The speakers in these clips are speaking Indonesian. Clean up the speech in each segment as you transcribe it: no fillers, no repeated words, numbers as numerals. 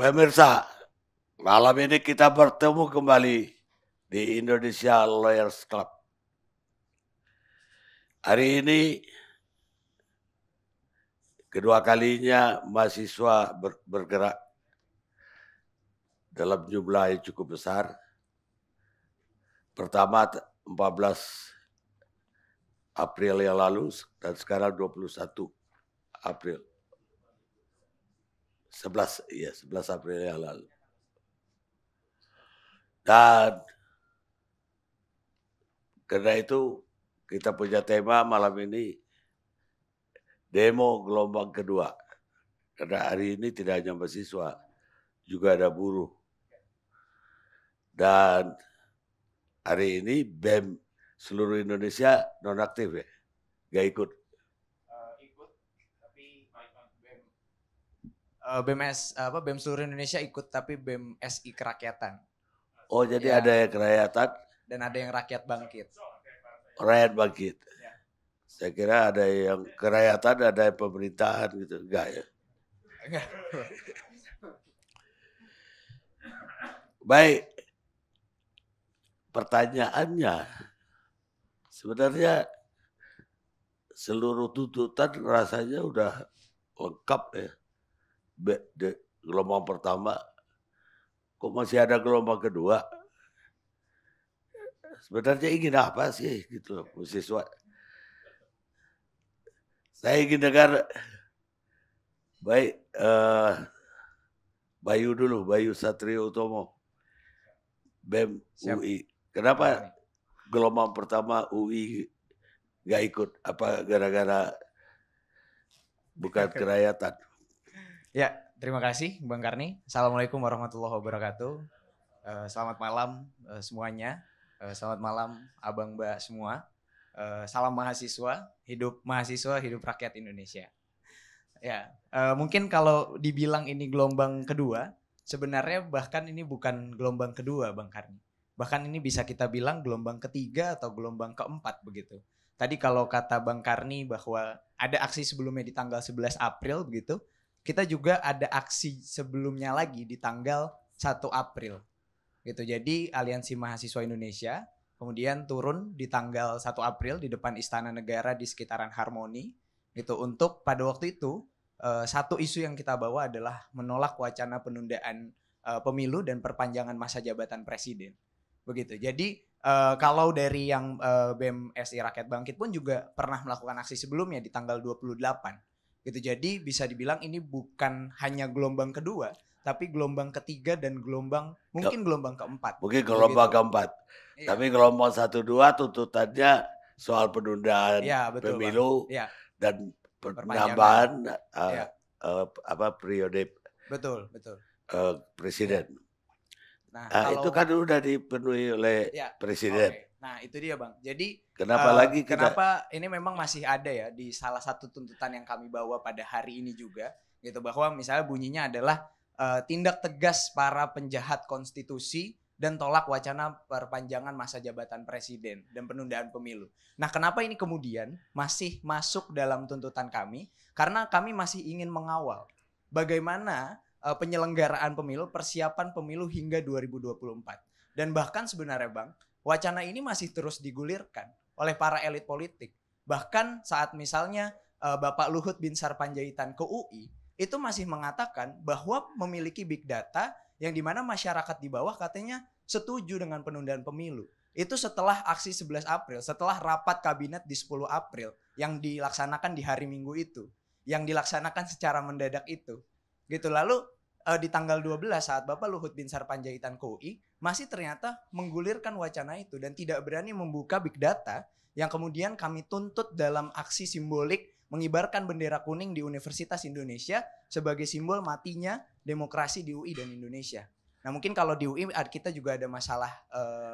Pemirsa, malam ini kita bertemu kembali di Indonesia Lawyers Club. Hari ini kedua kalinya mahasiswa bergerak dalam jumlah yang cukup besar. Pertama 14 April yang lalu dan sekarang 21 April. 11 April yang lalu. Dan karena itu kita punya tema malam ini demo gelombang kedua. Karena hari ini tidak hanya mahasiswa, juga ada buruh. Dan hari ini BEM seluruh Indonesia nonaktif ya, gak ikut. Ikut, tapi BEM seluruh Indonesia ikut, tapi BEM SI kerakyatan. Oh jadi ya, ada yang kerakyatan dan ada yang rakyat bangkit. Rakyat bangkit. Ya. Saya kira ada yang kerakyatan, ada yang pemerintahan gitu, enggak ya? Enggak. Baik. Pertanyaannya, sebenarnya seluruh tuntutan rasanya udah lengkap ya. Gelombang pertama, kok masih ada gelombang kedua? Sebenarnya ingin apa sih gitu mahasiswa? Saya ingin dengar baik Bayu Satrio Utomo, BEM UI. Kenapa gelombang pertama UI nggak ikut? Apa gara-gara bukan kerakyatan? Ya, terima kasih Bang Karni. Assalamualaikum warahmatullahi wabarakatuh. Selamat malam semuanya. Selamat malam abang mbak semua. Salam mahasiswa, hidup rakyat Indonesia. Ya, mungkin kalau dibilang ini gelombang kedua, sebenarnya bahkan ini bukan gelombang kedua Bang Karni. Bahkan ini bisa kita bilang gelombang ketiga atau gelombang keempat begitu. Tadi kalau kata Bang Karni bahwa ada aksi sebelumnya di tanggal 11 April begitu, kita juga ada aksi sebelumnya lagi di tanggal 1 April. Gitu. Jadi Aliansi Mahasiswa Indonesia kemudian turun di tanggal 1 April di depan Istana Negara di sekitaran Harmoni gitu untuk pada waktu itu satu isu yang kita bawa adalah menolak wacana penundaan pemilu dan perpanjangan masa jabatan presiden. Begitu. Jadi kalau dari yang BEM SI Rakyat Bangkit pun juga pernah melakukan aksi sebelumnya di tanggal 28. Gitu. Jadi bisa dibilang ini bukan hanya gelombang kedua, tapi gelombang ketiga dan gelombang keempat. Mungkin gelombang keempat. Iya. Tapi gelombang 1-2 tuntutannya soal penundaan pemilu dan penambahan periode presiden. Nah itu kan udah dipenuhi oleh presiden. Okay. Nah itu dia Bang. Jadi kenapa ini memang masih ada ya di salah satu tuntutan yang kami bawa pada hari ini juga gitu, bahwa misalnya bunyinya adalah tindak tegas para penjahat konstitusi dan tolak wacana perpanjangan masa jabatan presiden dan penundaan pemilu. Nah, kenapa ini kemudian masih masuk dalam tuntutan kami? Karena kami masih ingin mengawal bagaimana penyelenggaraan pemilu, persiapan pemilu hingga 2024. Dan bahkan sebenarnya Bang, wacana ini masih terus digulirkan oleh para elit politik. Bahkan saat misalnya Bapak Luhut Binsar Panjaitan ke UI, itu masih mengatakan bahwa memiliki big data yang dimana masyarakat di bawah katanya setuju dengan penundaan pemilu. Itu setelah aksi 11 April, setelah rapat kabinet di 10 April yang dilaksanakan di hari Minggu itu, yang dilaksanakan secara mendadak itu. Gitu. Lalu di tanggal 12 saat Bapak Luhut Binsar Panjaitan ke UI masih ternyata menggulirkan wacana itu dan tidak berani membuka big data yang kemudian kami tuntut dalam aksi simbolik mengibarkan bendera kuning di Universitas Indonesia sebagai simbol matinya demokrasi di UI dan Indonesia. Nah mungkin kalau di UI kita juga ada masalah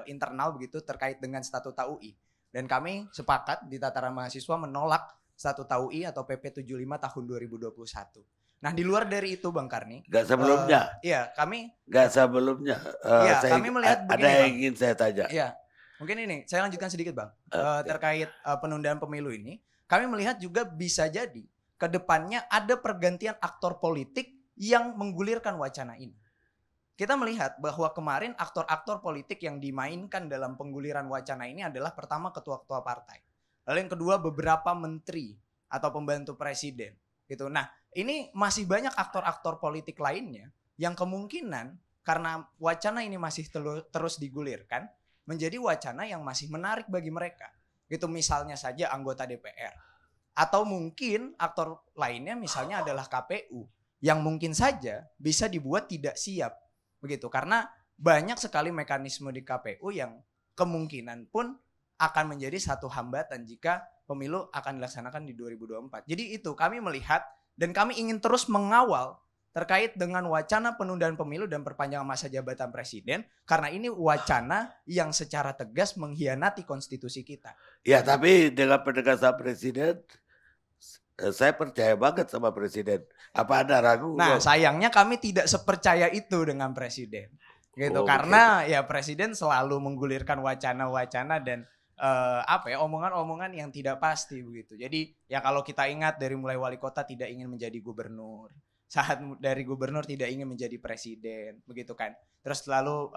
internal begitu terkait dengan statuta UI. Dan kami sepakat di tataran mahasiswa menolak statuta UI atau PP 75 tahun 2021. Nah di luar dari itu Bang Karni. Gak sebelumnya. Kami melihat begini ada yang ingin saya tanya. Iya, mungkin ini saya lanjutkan sedikit Bang. Terkait penundaan pemilu ini. Kami melihat juga bisa jadi ke depannya ada pergantian aktor politik yang menggulirkan wacana ini. Kita melihat bahwa kemarin aktor-aktor politik yang dimainkan dalam pengguliran wacana ini adalah pertama ketua-ketua partai. Lalu yang kedua beberapa menteri atau pembantu presiden gitu. Nah, ini masih banyak aktor-aktor politik lainnya yang kemungkinan karena wacana ini masih terus digulirkan menjadi wacana yang masih menarik bagi mereka. Gitu, misalnya saja anggota DPR. Atau mungkin aktor lainnya misalnya adalah KPU yang mungkin saja bisa dibuat tidak siap. Begitu, karena banyak sekali mekanisme di KPU yang kemungkinan pun akan menjadi satu hambatan jika pemilu akan dilaksanakan di 2024. Jadi itu kami melihat dan kami ingin terus mengawal terkait dengan wacana penundaan pemilu dan perpanjangan masa jabatan presiden karena ini wacana yang secara tegas mengkhianati konstitusi kita. Ya, tapi dengan penegasan presiden saya percaya banget sama presiden. Apa Anda ragu? Nah, sayangnya kami tidak sepercaya itu dengan presiden. Gitu, karena ya presiden selalu menggulirkan wacana-wacana dan omongan-omongan yang tidak pasti begitu. Jadi ya kalau kita ingat dari mulai wali kota tidak ingin menjadi gubernur, saat dari gubernur tidak ingin menjadi presiden, begitu kan. Terus lalu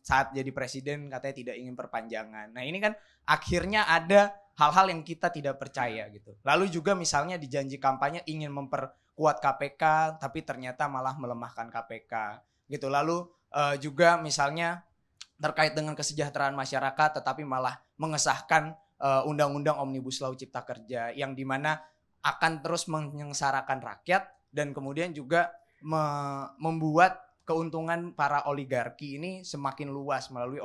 saat jadi presiden katanya tidak ingin perpanjangan. Nah, ini kan akhirnya ada hal-hal yang kita tidak percaya gitu. Lalu juga misalnya di janji kampanye ingin memperkuat KPK tapi ternyata malah melemahkan KPK gitu. Lalu juga misalnya terkait dengan kesejahteraan masyarakat tetapi malah mengesahkan undang-undang Omnibus Law Cipta Kerja yang dimana akan terus menyengsarakan rakyat dan kemudian juga membuat keuntungan para oligarki ini semakin luas melalui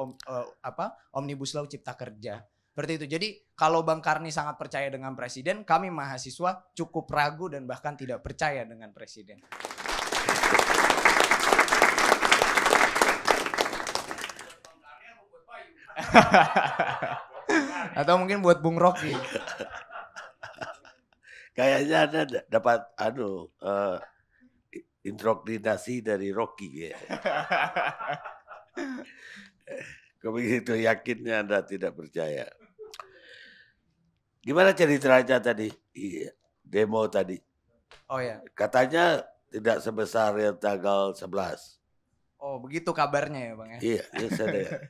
Omnibus Law Cipta Kerja. Seperti itu. Jadi kalau Bang Karni sangat percaya dengan presiden, kami mahasiswa cukup ragu dan bahkan tidak percaya dengan presiden. Atau mungkin buat Bung Rocky. Kayaknya Anda dapat introduksi dari Rocky ya. Begitu yakinnya Anda tidak percaya. Gimana ceritanya tadi demo tadi? Oh ya. Katanya tidak sebesar yang tanggal 11. Oh, begitu kabarnya ya, Bang ya. Iya, saya.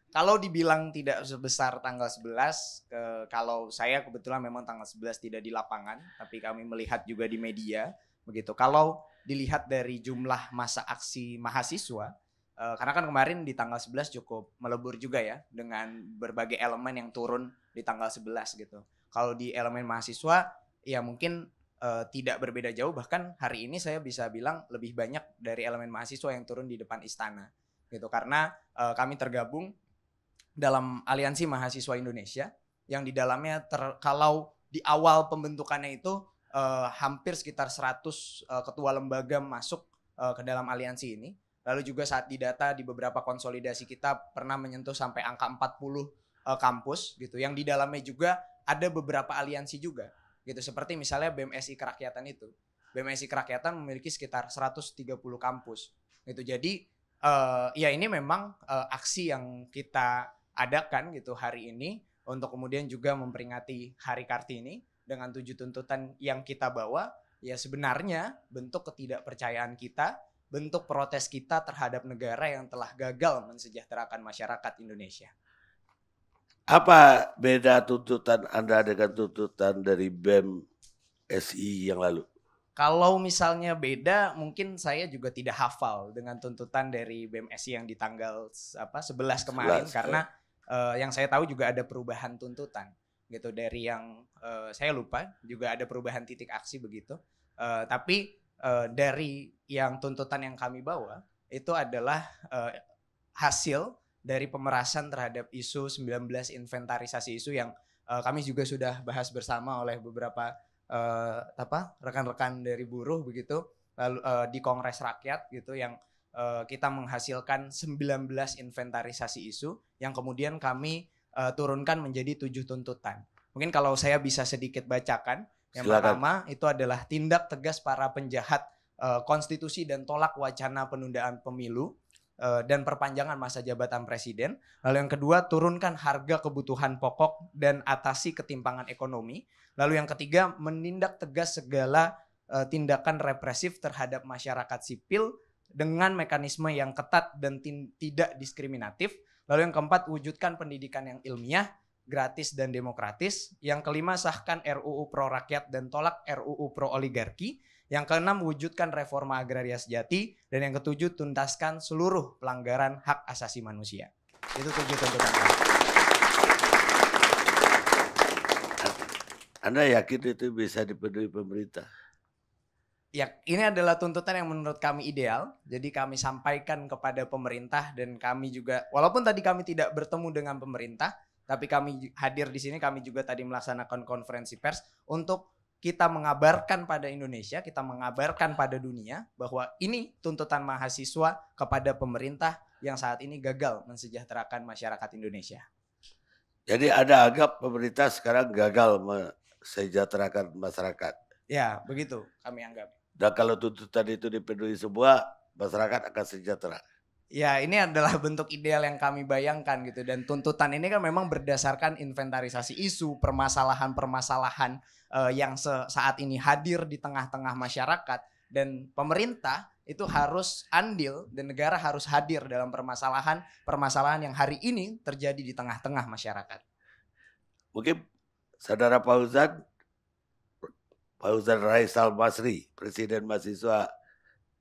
Kalau dibilang tidak sebesar tanggal 11, kalau saya kebetulan memang tanggal 11 tidak di lapangan, tapi kami melihat juga di media, begitu. Kalau dilihat dari jumlah masa aksi mahasiswa, karena kan kemarin di tanggal 11 cukup melebur juga ya, dengan berbagai elemen yang turun di tanggal 11 gitu. Kalau di elemen mahasiswa, ya mungkin tidak berbeda jauh, bahkan hari ini saya bisa bilang lebih banyak dari elemen mahasiswa yang turun di depan istana, gitu. Karena kami tergabung dalam Aliansi Mahasiswa Indonesia yang di dalamnya kalau di awal pembentukannya itu hampir sekitar 100 ketua lembaga masuk ke dalam aliansi ini. Lalu juga saat didata di beberapa konsolidasi kita pernah menyentuh sampai angka 40 kampus gitu. Yang di dalamnya juga ada beberapa aliansi juga gitu. Seperti misalnya BMSI Kerakyatan itu. BMSI Kerakyatan memiliki sekitar 130 kampus gitu. Jadi ya ini memang aksi yang kita adakan gitu hari ini untuk kemudian juga memperingati Hari Kartini dengan 7 tuntutan yang kita bawa. Ya sebenarnya bentuk ketidakpercayaan kita, bentuk protes kita terhadap negara yang telah gagal mensejahterakan masyarakat Indonesia. Apa beda tuntutan Anda dengan tuntutan dari BEM SI yang lalu? Kalau misalnya beda, mungkin saya juga tidak hafal dengan tuntutan dari BEM SI yang di tanggal 11 kemarin 11, karena yang saya tahu juga ada perubahan tuntutan gitu dari yang saya lupa juga ada perubahan titik aksi begitu. Tapi dari yang tuntutan yang kami bawa itu adalah hasil dari pemerasan terhadap isu 19 inventarisasi isu yang kami juga sudah bahas bersama oleh beberapa rekan-rekan dari buruh begitu lalu di Kongres Rakyat gitu yang kita menghasilkan 19 inventarisasi isu yang kemudian kami turunkan menjadi 7 tuntutan. Mungkin kalau saya bisa sedikit bacakan. Yang pertama itu adalah tindak tegas para penjahat konstitusi dan tolak wacana penundaan pemilu dan perpanjangan masa jabatan presiden. Lalu yang kedua, turunkan harga kebutuhan pokok dan atasi ketimpangan ekonomi. Lalu yang ketiga, menindak tegas segala tindakan represif terhadap masyarakat sipil dengan mekanisme yang ketat dan tidak diskriminatif. Lalu yang keempat, wujudkan pendidikan yang ilmiah, gratis dan demokratis. Yang kelima, sahkan RUU Pro Rakyat dan tolak RUU Pro Oligarki. Yang keenam, wujudkan reforma agraria sejati. Dan yang ketujuh, tuntaskan seluruh pelanggaran hak asasi manusia. Itu 7 tuntutan. Anda yakin itu bisa dipenuhi pemerintah? Ya, ini adalah tuntutan yang menurut kami ideal. Jadi kami sampaikan kepada pemerintah dan kami juga, walaupun tadi kami tidak bertemu dengan pemerintah, tapi kami hadir di sini, kami juga tadi melaksanakan konferensi pers untuk kita mengabarkan pada Indonesia, kita mengabarkan pada dunia bahwa ini tuntutan mahasiswa kepada pemerintah yang saat ini gagal mensejahterakan masyarakat Indonesia. Jadi Anda anggap pemerintah sekarang gagal mensejahterakan masyarakat? Ya, begitu kami anggap. Dan kalau tuntutan itu dipenuhi semua, masyarakat akan sejahtera. Ya, ini adalah bentuk ideal yang kami bayangkan gitu. Dan tuntutan ini kan memang berdasarkan inventarisasi isu, permasalahan-permasalahan yang saat ini hadir di tengah-tengah masyarakat. Dan pemerintah itu harus andil dan negara harus hadir dalam permasalahan yang hari ini terjadi di tengah-tengah masyarakat. Mungkin Saudara Fauzan Raisal Masri, Presiden Mahasiswa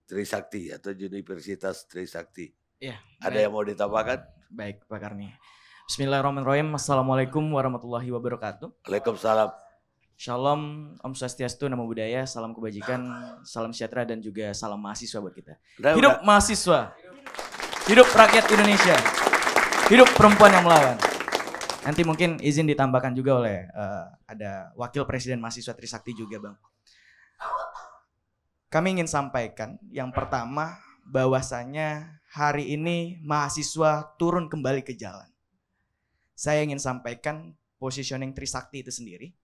Trisakti atau Universitas Trisakti. Ya, ada yang mau ditambahkan? Baik, Pak Karni. Bismillahirrahmanirrahim. Assalamualaikum warahmatullahi wabarakatuh. Waalaikumsalam. Shalom, Om Swastiastu, Namo Buddhaya, salam kebajikan, salam sejahtera dan juga salam mahasiswa buat kita. Hidup mahasiswa, hidup rakyat Indonesia, hidup perempuan yang melawan. Nanti mungkin izin ditambahkan juga oleh ada Wakil Presiden Mahasiswa Trisakti juga, Bang. Kami ingin sampaikan yang pertama bahwasanya hari ini mahasiswa turun kembali ke jalan. Saya ingin sampaikan positioning Trisakti itu sendiri.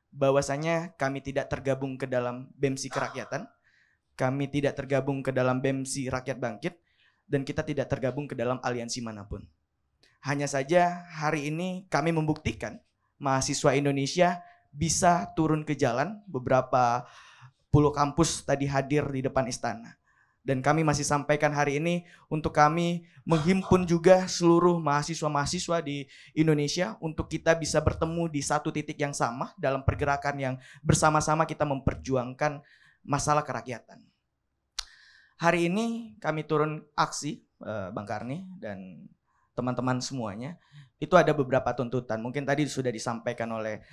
Bahwasanya kami tidak tergabung ke dalam BEMSI Kerakyatan. Kami tidak tergabung ke dalam BEMSI Rakyat Bangkit. Dan kita tidak tergabung ke dalam aliansi manapun. Hanya saja hari ini kami membuktikan mahasiswa Indonesia bisa turun ke jalan. Beberapa puluh kampus tadi hadir di depan istana. Dan kami masih sampaikan hari ini untuk kami menghimpun juga seluruh mahasiswa-mahasiswa di Indonesia untuk kita bisa bertemu di satu titik yang sama dalam pergerakan yang bersama-sama kita memperjuangkan masalah kerakyatan. Hari ini kami turun aksi, Bang Karni dan teman-teman semuanya, itu ada beberapa tuntutan. Mungkin tadi sudah disampaikan oleh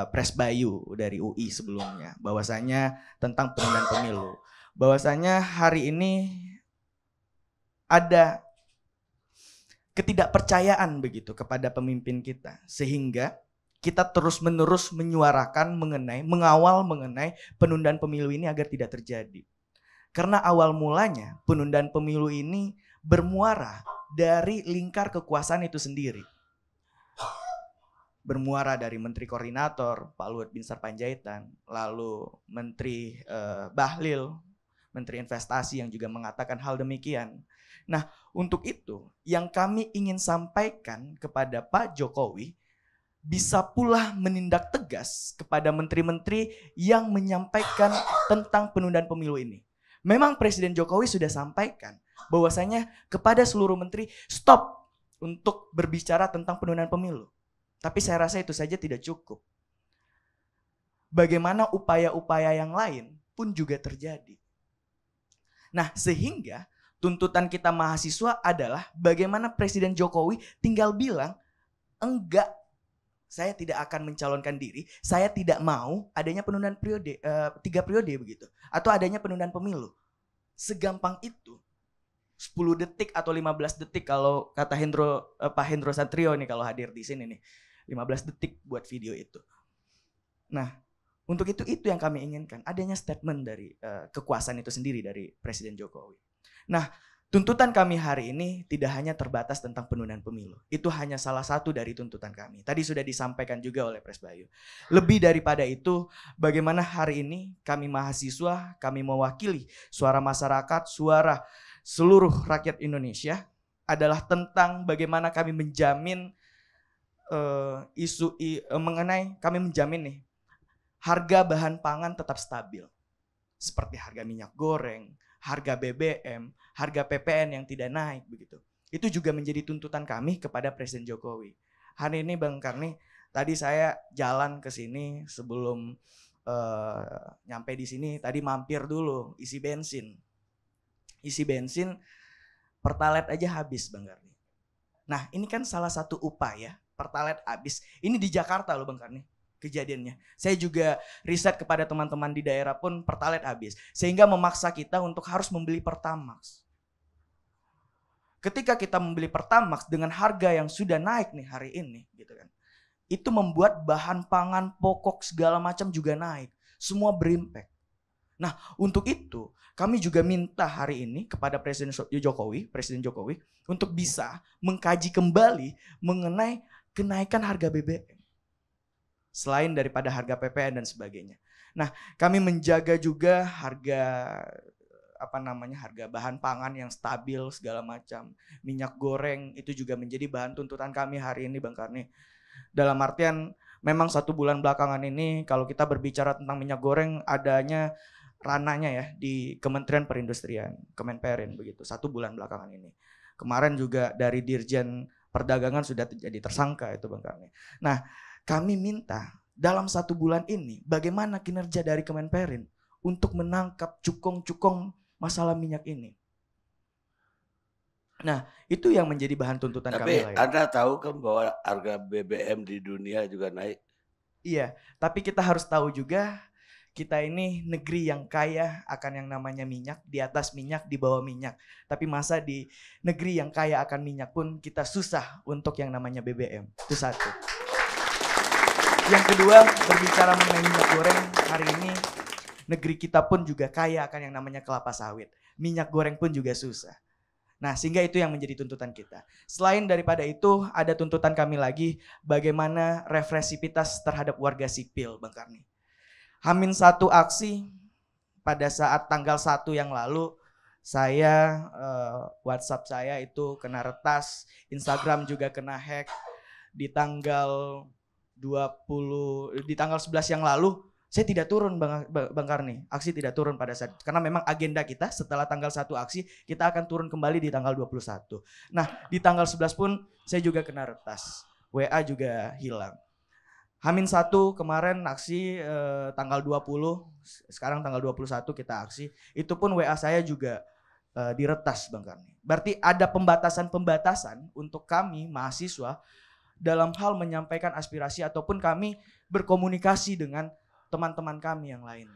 Pres Bayu dari UI sebelumnya, bahwasanya tentang penundaan pemilu. Bahwasanya hari ini ada ketidakpercayaan begitu kepada pemimpin kita. Sehingga kita terus-menerus menyuarakan mengawal mengenai penundaan pemilu ini agar tidak terjadi. Karena awal mulanya penundaan pemilu ini bermuara dari lingkar kekuasaan itu sendiri. Bermuara dari Menteri Koordinator Pak Luhut Binsar Panjaitan, lalu Menteri Bahlil, Menteri Investasi yang juga mengatakan hal demikian. Nah, untuk itu yang kami ingin sampaikan kepada Pak Jokowi, bisa pula menindak tegas kepada menteri-menteri yang menyampaikan tentang penundaan pemilu ini. Memang Presiden Jokowi sudah sampaikan bahwasanya kepada seluruh menteri stop untuk berbicara tentang penundaan pemilu. Tapi saya rasa itu saja tidak cukup. Bagaimana upaya-upaya yang lain pun juga terjadi. Nah, sehingga tuntutan kita mahasiswa adalah bagaimana Presiden Jokowi tinggal bilang, enggak, saya tidak akan mencalonkan diri, saya tidak mau adanya penundaan periode, 3 periode begitu, atau adanya penundaan pemilu. Segampang itu. 10 detik atau 15 detik kalau kata Pak Hendro Satrio nih kalau hadir di sini nih. 15 detik buat video itu. Nah, untuk itu yang kami inginkan, adanya statement dari kekuasaan itu sendiri dari Presiden Jokowi. Nah, tuntutan kami hari ini tidak hanya terbatas tentang penundaan pemilu. Itu hanya salah satu dari tuntutan kami. Tadi sudah disampaikan juga oleh Pres Bayu. Lebih daripada itu, bagaimana hari ini kami mahasiswa, kami mewakili suara masyarakat, suara seluruh rakyat Indonesia adalah tentang bagaimana kami menjamin mengenai kami menjamin nih harga bahan pangan tetap stabil. seperti harga minyak goreng, harga BBM, harga PPN yang tidak naik begitu. Itu juga menjadi tuntutan kami kepada Presiden Jokowi. Hari ini Bang Karni, tadi saya jalan ke sini sebelum nyampe di sini, tadi mampir dulu isi bensin. Isi bensin Pertalite aja habis Bang Karni. Nah ini kan salah satu upaya Pertalite habis. Ini di Jakarta loh Bang Karni kejadiannya. Saya juga riset kepada teman-teman di daerah pun Pertalite habis. Sehingga memaksa kita untuk harus membeli Pertamax. Ketika kita membeli Pertamax dengan harga yang sudah naik nih hari ini gitu kan. Itu membuat bahan pangan pokok segala macam juga naik. Semua berimpact. Nah untuk itu kami juga minta hari ini kepada Presiden Jokowi untuk bisa mengkaji kembali mengenai kenaikan harga BBM. Selain daripada harga PPN dan sebagainya. Nah, kami menjaga juga harga bahan pangan yang stabil segala macam. Minyak goreng itu juga menjadi bahan tuntutan kami hari ini Bang Karni. Dalam artian memang 1 bulan belakangan ini kalau kita berbicara tentang minyak goreng adanya ranahnya ya di Kementerian Perindustrian, Kemenperin begitu. 1 bulan belakangan ini. Kemarin juga dari Dirjen Perdagangan sudah jadi tersangka itu Bang Karni. Nah, kami minta dalam 1 bulan ini bagaimana kinerja dari Kemenperin untuk menangkap cukong-cukong masalah minyak ini. Nah, itu yang menjadi bahan tuntutan kami. Tapi Anda tahu kan bahwa harga BBM di dunia juga naik? Iya, tapi kita harus tahu juga kita ini negeri yang kaya akan yang namanya minyak, di atas minyak, di bawah minyak. Tapi masa di negeri yang kaya akan minyak pun kita susah untuk yang namanya BBM. Itu satu. Yang kedua, berbicara mengenai minyak goreng, hari ini negeri kita pun juga kaya akan yang namanya kelapa sawit. Minyak goreng pun juga susah. Nah, sehingga itu yang menjadi tuntutan kita. Selain daripada itu, ada tuntutan kami lagi bagaimana represivitas terhadap warga sipil, Bang Karni. H-1 aksi pada saat tanggal 1 yang lalu, saya WhatsApp saya itu kena retas, Instagram juga kena hack. Di tanggal 11 yang lalu saya tidak turun Bang Karni. Aksi tidak turun pada saat karena memang agenda kita setelah tanggal 1 aksi kita akan turun kembali di tanggal 21. Nah, di tanggal 11 pun saya juga kena retas. WA juga hilang. H-1 kemarin aksi tanggal 20, sekarang tanggal 21 kita aksi. Itu pun WA saya juga diretas Bang Karni. Berarti ada pembatasan-pembatasan untuk kami mahasiswa dalam hal menyampaikan aspirasi ataupun kami berkomunikasi dengan teman-teman kami yang lain.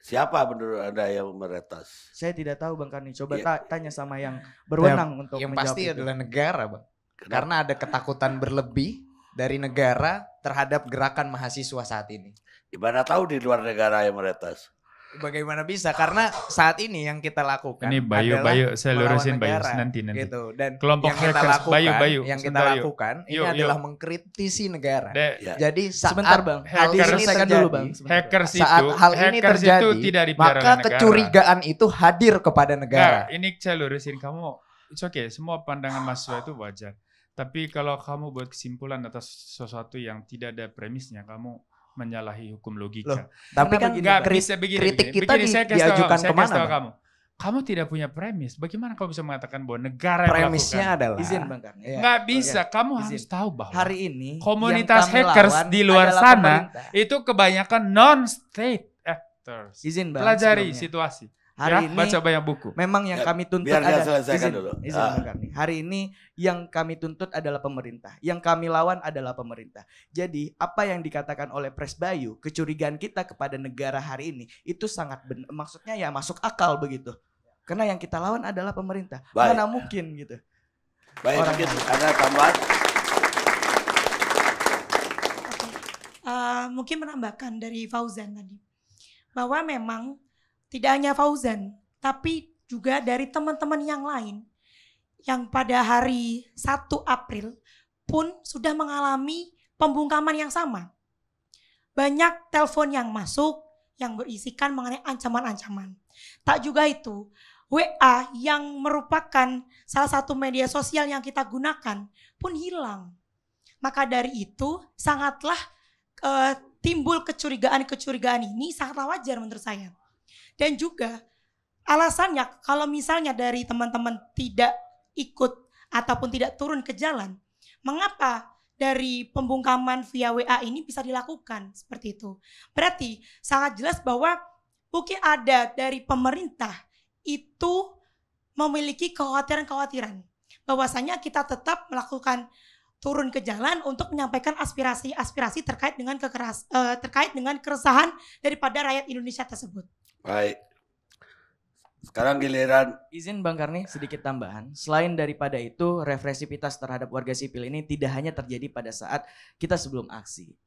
Siapa menurut Anda yang meretas? Saya tidak tahu Bang Karni. Coba tanya sama yang berwenang untuk yang menjawab pasti itu. adalah negara Bang. Kenapa? Karena ada ketakutan berlebih dari negara terhadap gerakan mahasiswa saat ini. Gimana tahu di luar negara yang meretas? Bagaimana bisa? Karena saat ini yang kita lakukan ini Bayu, saya lurusin Bayu nanti. Gitu. Dan kelompok yang kita hackers, lakukan, Bayu, lakukan ini adalah mengkritisi negara. Ya. Jadi saat sebentar Bang, hal ini selesaikan terjadi, dulu Bang. Hackers saat itu, hal ini terjadi, itu tidak dibiarkan maka oleh negara. kecurigaan itu hadir kepada negara. Nah, ini saya lurusin kamu. It's okay, semua pandangan mahasiswa itu wajar. Tapi kalau kamu buat kesimpulan atas sesuatu yang tidak ada premisnya, kamu menyalahi hukum logika. Loh, tapi kan nggak bisa kritik kita saya kasih diajukan tahu kemana? kamu. Kamu tidak punya premis. Bagaimana kamu bisa mengatakan bahwa negara yang Premisnya melakukan? adalah Izin Bang Karni. Ya. Nggak bisa. Kamu Izin. harus tahu bahwa Hari ini komunitas yang kami hackers lawan di luar adalah sana pemerintah. itu kebanyakan non-state actors. Izin Bang. Pelajari sebelumnya. situasi. Hari Ya, ini baca banyak buku. memang yang Ya, kami tuntut biar dia ada selesaikan dulu. izin Bang Karni. Hari ini yang kami tuntut adalah pemerintah. Yang kami lawan adalah pemerintah. Jadi apa yang dikatakan oleh Pres Bayu, kecurigaan kita kepada negara hari ini itu sangat maksudnya ya masuk akal begitu. Karena yang kita lawan adalah pemerintah. Baik. Mana mungkin gitu. Baik, Orang mungkin lain. ada tambahan. Mungkin menambahkan dari Fauzan tadi. Bahwa memang tidak hanya Fauzan, tapi juga dari teman-teman yang lain yang pada hari 1 April pun sudah mengalami pembungkaman yang sama. Banyak telepon yang masuk yang berisikan mengenai ancaman-ancaman. Tak juga itu, WA yang merupakan salah satu media sosial yang kita gunakan pun hilang. Maka dari itu sangatlah timbul kecurigaan-kecurigaan ini sangatlah wajar menurut saya. Dan juga alasannya kalau misalnya dari teman-teman tidak ikut ataupun tidak turun ke jalan, mengapa dari pembungkaman via WA ini bisa dilakukan seperti itu? Berarti sangat jelas bahwa mungkin ada dari pemerintah itu memiliki kekhawatiran-kekhawatiran bahwasanya kita tetap melakukan turun ke jalan untuk menyampaikan aspirasi-aspirasi terkait dengan keresahan daripada rakyat Indonesia tersebut. Baik. Sekarang giliran. Izin Bang Karni sedikit tambahan. Selain daripada itu, represivitas terhadap warga sipil ini tidak hanya terjadi pada saat kita sebelum aksi.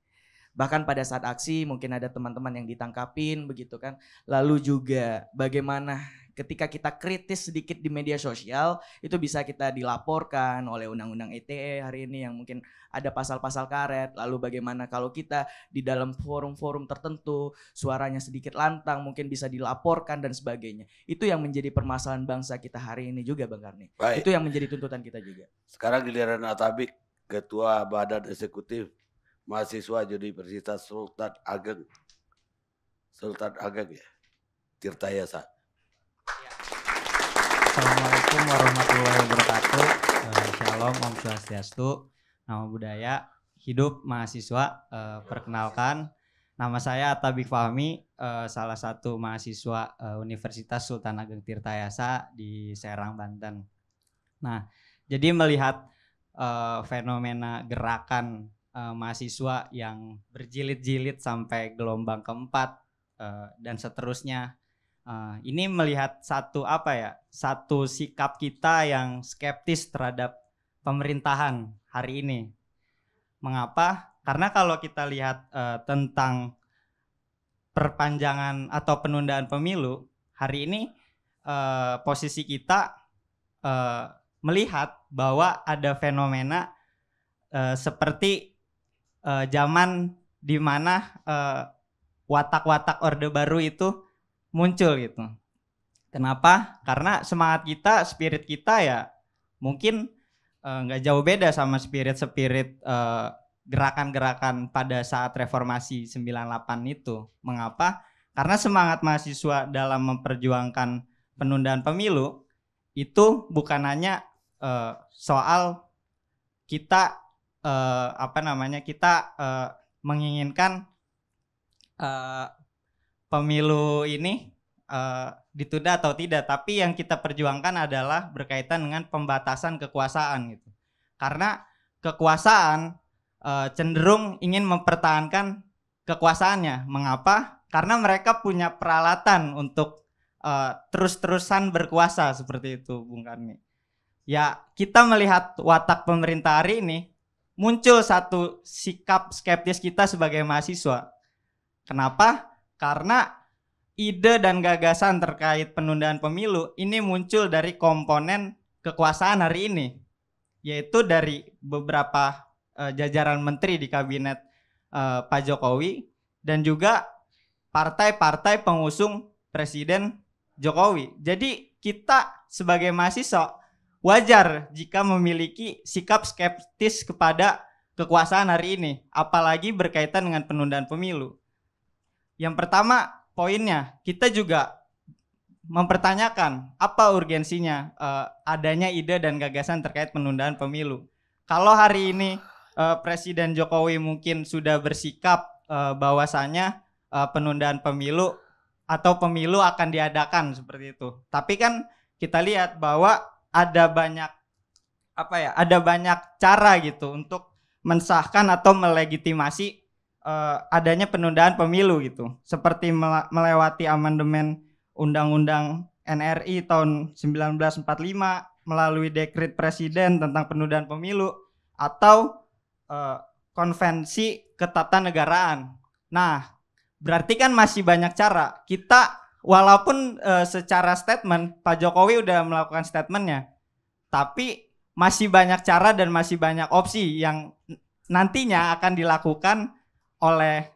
Bahkan pada saat aksi mungkin ada teman-teman yang ditangkapin begitu kan. Lalu juga bagaimana ketika kita kritis sedikit di media sosial itu bisa kita dilaporkan oleh Undang-Undang ITE hari ini yang mungkin ada pasal-pasal karet. Lalu bagaimana kalau kita di dalam forum-forum tertentu suaranya sedikit lantang mungkin bisa dilaporkan dan sebagainya. Itu yang menjadi permasalahan bangsa kita hari ini juga Bang Karni. Baik. Itu yang menjadi tuntutan kita juga. Sekarang giliran Atabik, Ketua Badan Eksekutif Mahasiswa Universitas Sultan Ageng ya, Tirtayasa. Assalamualaikum warahmatullahi wabarakatuh. Shalom, Om Swastiastu, Namo Buddhaya, hidup mahasiswa. Perkenalkan, nama saya Atabik Fahmi, salah satu mahasiswa Universitas Sultan Ageng Tirtayasa di Serang, Banten. Nah, jadi melihat fenomena gerakan mahasiswa yang berjilid-jilid sampai gelombang keempat dan seterusnya. Ini melihat satu sikap kita yang skeptis terhadap pemerintahan hari ini. Mengapa? Karena kalau kita lihat tentang perpanjangan atau penundaan pemilu hari ini, posisi kita melihat bahwa ada fenomena seperti zaman di mana watak-watak Orde Baru itu muncul gitu. Kenapa? Karena semangat kita, spirit kita ya mungkin nggak jauh beda sama spirit gerakan-gerakan pada saat reformasi 98 itu. Mengapa? Karena semangat mahasiswa dalam memperjuangkan penundaan pemilu itu bukan hanya soal kita menginginkan pemilu ini ditunda atau tidak, tapi yang kita perjuangkan adalah berkaitan dengan pembatasan kekuasaan gitu. Karena kekuasaan cenderung ingin mempertahankan kekuasaannya. Mengapa? Karena mereka punya peralatan untuk terus-terusan berkuasa seperti itu, Bung Karni. Ya, kita melihat watak pemerintah hari ini muncul satu sikap skeptis kita sebagai mahasiswa. Kenapa? Karena ide dan gagasan terkait penundaan pemilu ini muncul dari komponen kekuasaan hari ini, yaitu dari beberapa jajaran menteri di kabinet Pak Jokowi dan juga partai-partai pengusung Presiden Jokowi. Jadi kita sebagai mahasiswa wajar jika memiliki sikap skeptis kepada kekuasaan hari ini, apalagi berkaitan dengan penundaan pemilu. Yang pertama, poinnya kita juga mempertanyakan apa urgensinya adanya ide dan gagasan terkait penundaan pemilu. Kalau hari ini Presiden Jokowi mungkin sudah bersikap bahwasanya penundaan pemilu atau pemilu akan diadakan seperti itu. Tapi kan kita lihat bahwa ada banyak cara gitu untuk mensahkan atau melegitimasi adanya penundaan pemilu gitu, seperti melewati amandemen Undang-Undang NRI tahun 1945, melalui dekret presiden tentang penundaan pemilu, atau konvensi ketatanegaraan. Nah, berarti kan masih banyak cara. Kita walaupun secara statement Pak Jokowi udah melakukan statementnya, tapi masih banyak cara dan masih banyak opsi yang nantinya akan dilakukan oleh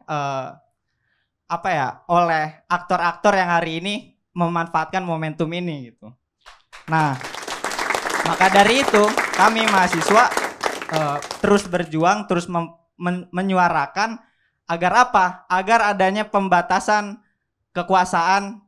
oleh aktor-aktor yang hari ini memanfaatkan momentum ini gitu. Nah, maka dari itu kami mahasiswa terus berjuang, terus menyuarakan agar apa? Agar adanya pembatasan kekuasaan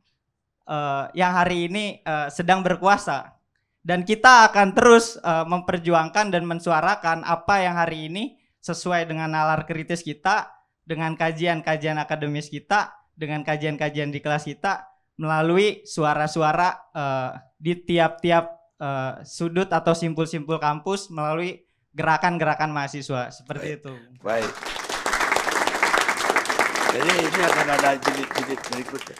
yang hari ini sedang berkuasa. Dan kita akan terus memperjuangkan dan mensuarakan apa yang hari ini sesuai dengan nalar kritis kita, dengan kajian-kajian akademis kita, dengan kajian-kajian di kelas kita, melalui suara-suara di tiap-tiap sudut atau simpul-simpul kampus, melalui gerakan-gerakan mahasiswa seperti itu. Baik. Jadi ini akan ada jilid-jilid berikutnya.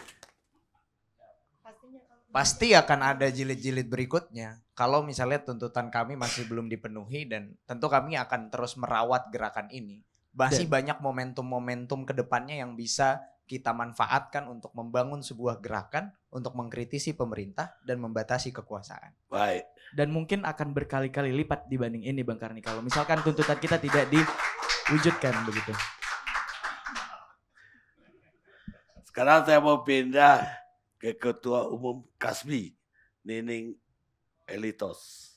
Pasti akan ada jilid-jilid berikutnya. Kalau misalnya tuntutan kami masih belum dipenuhi, dan tentu kami akan terus merawat gerakan ini. Masih banyak momentum-momentum ke depannya yang bisa kita manfaatkan untuk membangun sebuah gerakan untuk mengkritisi pemerintah dan membatasi kekuasaan. Baik. Dan mungkin akan berkali-kali lipat dibanding ini Bang Karni kalau misalkan tuntutan kita tidak diwujudkan begitu. Sekarang saya mau pindah ke Ketua Umum Kasbi, Nining Elitos.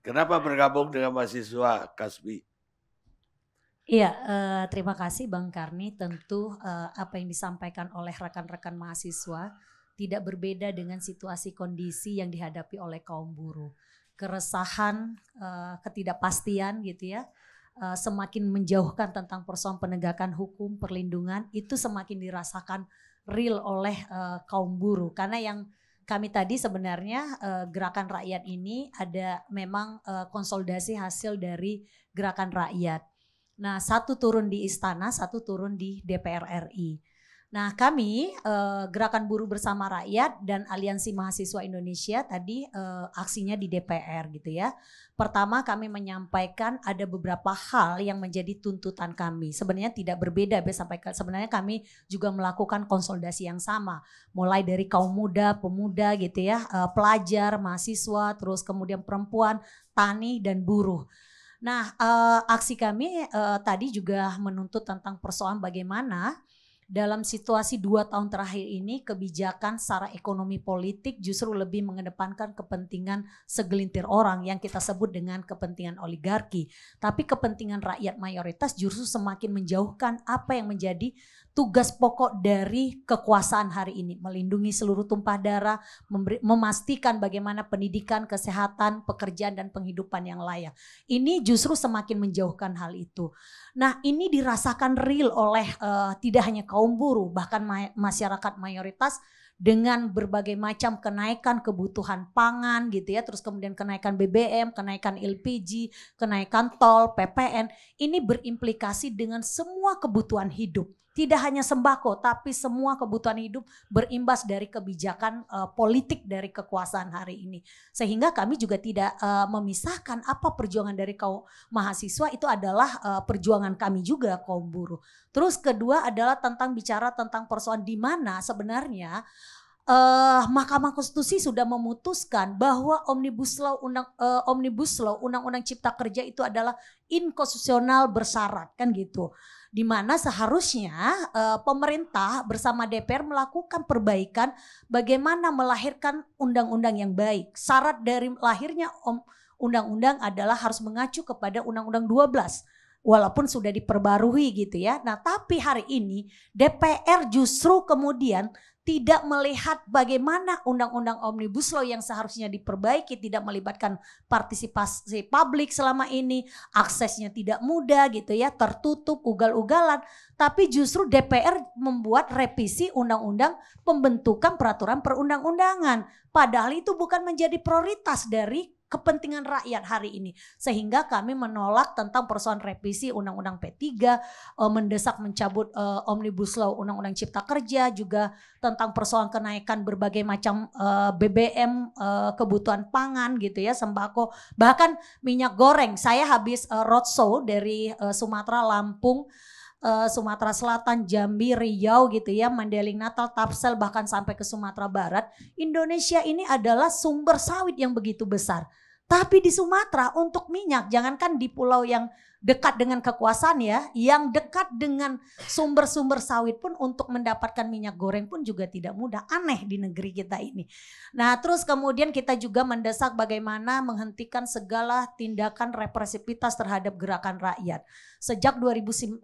Kenapa bergabung dengan mahasiswa Kasbi? Iya, terima kasih Bang Karni. Tentu apa yang disampaikan oleh rekan-rekan mahasiswa tidak berbeda dengan situasi kondisi yang dihadapi oleh kaum buruh. Keresahan, ketidakpastian gitu ya, semakin menjauhkan tentang persoalan penegakan hukum, perlindungan, itu semakin dirasakan real oleh kaum buruh. Karena yang kami tadi sebenarnya gerakan rakyat ini ada memang konsolidasi hasil dari gerakan rakyat. Nah, satu turun di istana, satu turun di DPR RI. Nah, kami Gerakan Buruh Bersama Rakyat dan Aliansi Mahasiswa Indonesia tadi aksinya di DPR gitu ya. Pertama, kami menyampaikan ada beberapa hal yang menjadi tuntutan kami. Sebenarnya tidak berbeda, sebenarnya kami juga melakukan konsolidasi yang sama. Mulai dari kaum muda, pemuda gitu ya, pelajar, mahasiswa, terus kemudian perempuan, tani dan buruh. Nah, aksi kami tadi juga menuntut tentang persoalan bagaimana dalam situasi 2 tahun terakhir ini kebijakan secara ekonomi politik justru lebih mengedepankan kepentingan segelintir orang yang kita sebut dengan kepentingan oligarki. Tapi kepentingan rakyat mayoritas justru semakin menjauhkan apa yang menjadi tugas pokok dari kekuasaan hari ini. Melindungi seluruh tumpah darah, memastikan bagaimana pendidikan, kesehatan, pekerjaan dan penghidupan yang layak. Ini justru semakin menjauhkan hal itu. Nah, ini dirasakan real oleh tidak hanya kaum buruh, bahkan masyarakat mayoritas dengan berbagai macam kenaikan kebutuhan pangan gitu ya, terus kemudian kenaikan BBM, kenaikan LPG, kenaikan tol, PPN, ini berimplikasi dengan semua kebutuhan hidup. Tidak hanya sembako, tapi semua kebutuhan hidup berimbas dari kebijakan politik dari kekuasaan hari ini. Sehingga kami juga tidak memisahkan apa perjuangan dari kaum mahasiswa, itu adalah perjuangan kami juga kaum buruh. Terus kedua adalah bicara tentang persoalan di mana sebenarnya Mahkamah Konstitusi sudah memutuskan bahwa Omnibus Law Undang-Undang Cipta Kerja itu adalah inkonstitusional bersyarat kan gitu. Di mana seharusnya pemerintah bersama DPR melakukan perbaikan bagaimana melahirkan undang-undang yang baik. Syarat dari lahirnya undang-undang adalah harus mengacu kepada Undang-Undang 12. Walaupun sudah diperbarui gitu ya. Nah, tapi hari ini DPR justru kemudian tidak melihat bagaimana undang-undang Omnibus Law yang seharusnya diperbaiki tidak melibatkan partisipasi publik selama ini, aksesnya tidak mudah gitu ya, tertutup, ugal-ugalan, tapi justru DPR membuat revisi undang-undang pembentukan peraturan perundang-undangan. Padahal itu bukan menjadi prioritas dari kepentingan rakyat hari ini. Sehingga kami menolak tentang persoalan revisi Undang-Undang P3, mendesak mencabut Omnibus Law Undang-Undang Cipta Kerja, juga tentang persoalan kenaikan berbagai macam BBM, kebutuhan pangan gitu ya, sembako, bahkan minyak goreng. Saya habis roadshow dari Sumatera, Lampung, Sumatera Selatan, Jambi, Riau gitu ya, Mandailing, Natal, Tapsel, bahkan sampai ke Sumatera Barat. Indonesia ini adalah sumber sawit yang begitu besar. Tapi di Sumatera untuk minyak, jangankan di pulau yang dekat dengan kekuasaan ya, yang dekat dengan sumber-sumber sawit pun untuk mendapatkan minyak goreng pun juga tidak mudah. Aneh di negeri kita ini. Nah, terus kemudian kita juga mendesak bagaimana menghentikan segala tindakan represivitas terhadap gerakan rakyat. Sejak 2019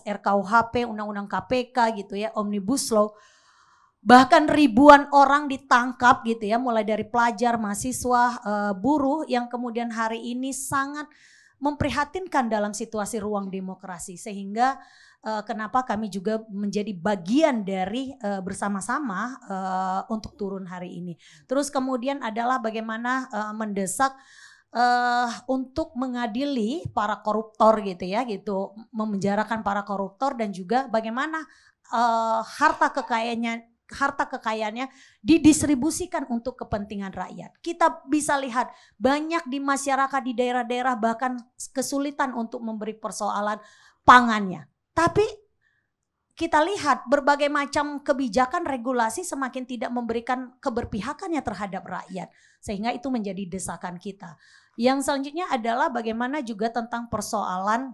RKUHP, Undang-Undang KPK gitu ya, Omnibus Law, bahkan ribuan orang ditangkap gitu ya, mulai dari pelajar, mahasiswa, buruh yang kemudian hari ini sangat memprihatinkan dalam situasi ruang demokrasi, sehingga kenapa kami juga menjadi bagian dari bersama-sama untuk turun hari ini. Terus kemudian adalah bagaimana mendesak untuk mengadili para koruptor gitu ya, gitu, memenjarakan para koruptor, dan juga bagaimana harta kekayaannya didistribusikan untuk kepentingan rakyat. Kita bisa lihat banyak di masyarakat di daerah-daerah bahkan kesulitan untuk memberi persoalan pangannya. Tapi kita lihat berbagai macam kebijakan regulasi semakin tidak memberikan keberpihakannya terhadap rakyat. Sehingga itu menjadi desakan kita. Yang selanjutnya adalah bagaimana juga tentang persoalan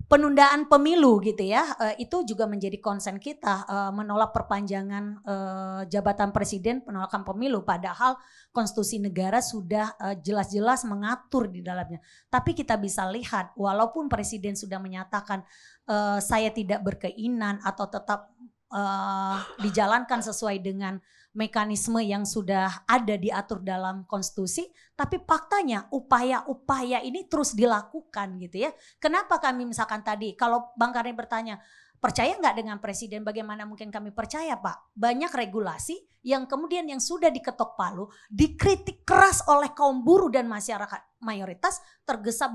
penundaan pemilu gitu ya, itu juga menjadi konsen kita, menolak perpanjangan jabatan presiden, penolakan pemilu, padahal konstitusi negara sudah jelas-jelas mengatur di dalamnya. Tapi kita bisa lihat walaupun presiden sudah menyatakan saya tidak berkeinginan atau tetap dijalankan sesuai dengan mekanisme yang sudah ada diatur dalam konstitusi, tapi faktanya upaya-upaya ini terus dilakukan gitu ya. Kenapa kami misalkan tadi, kalau Bang Karni bertanya, percaya nggak dengan presiden? Bagaimana mungkin kami percaya, Pak? Banyak regulasi yang kemudian yang sudah diketok palu, dikritik keras oleh kaum buruh dan masyarakat mayoritas,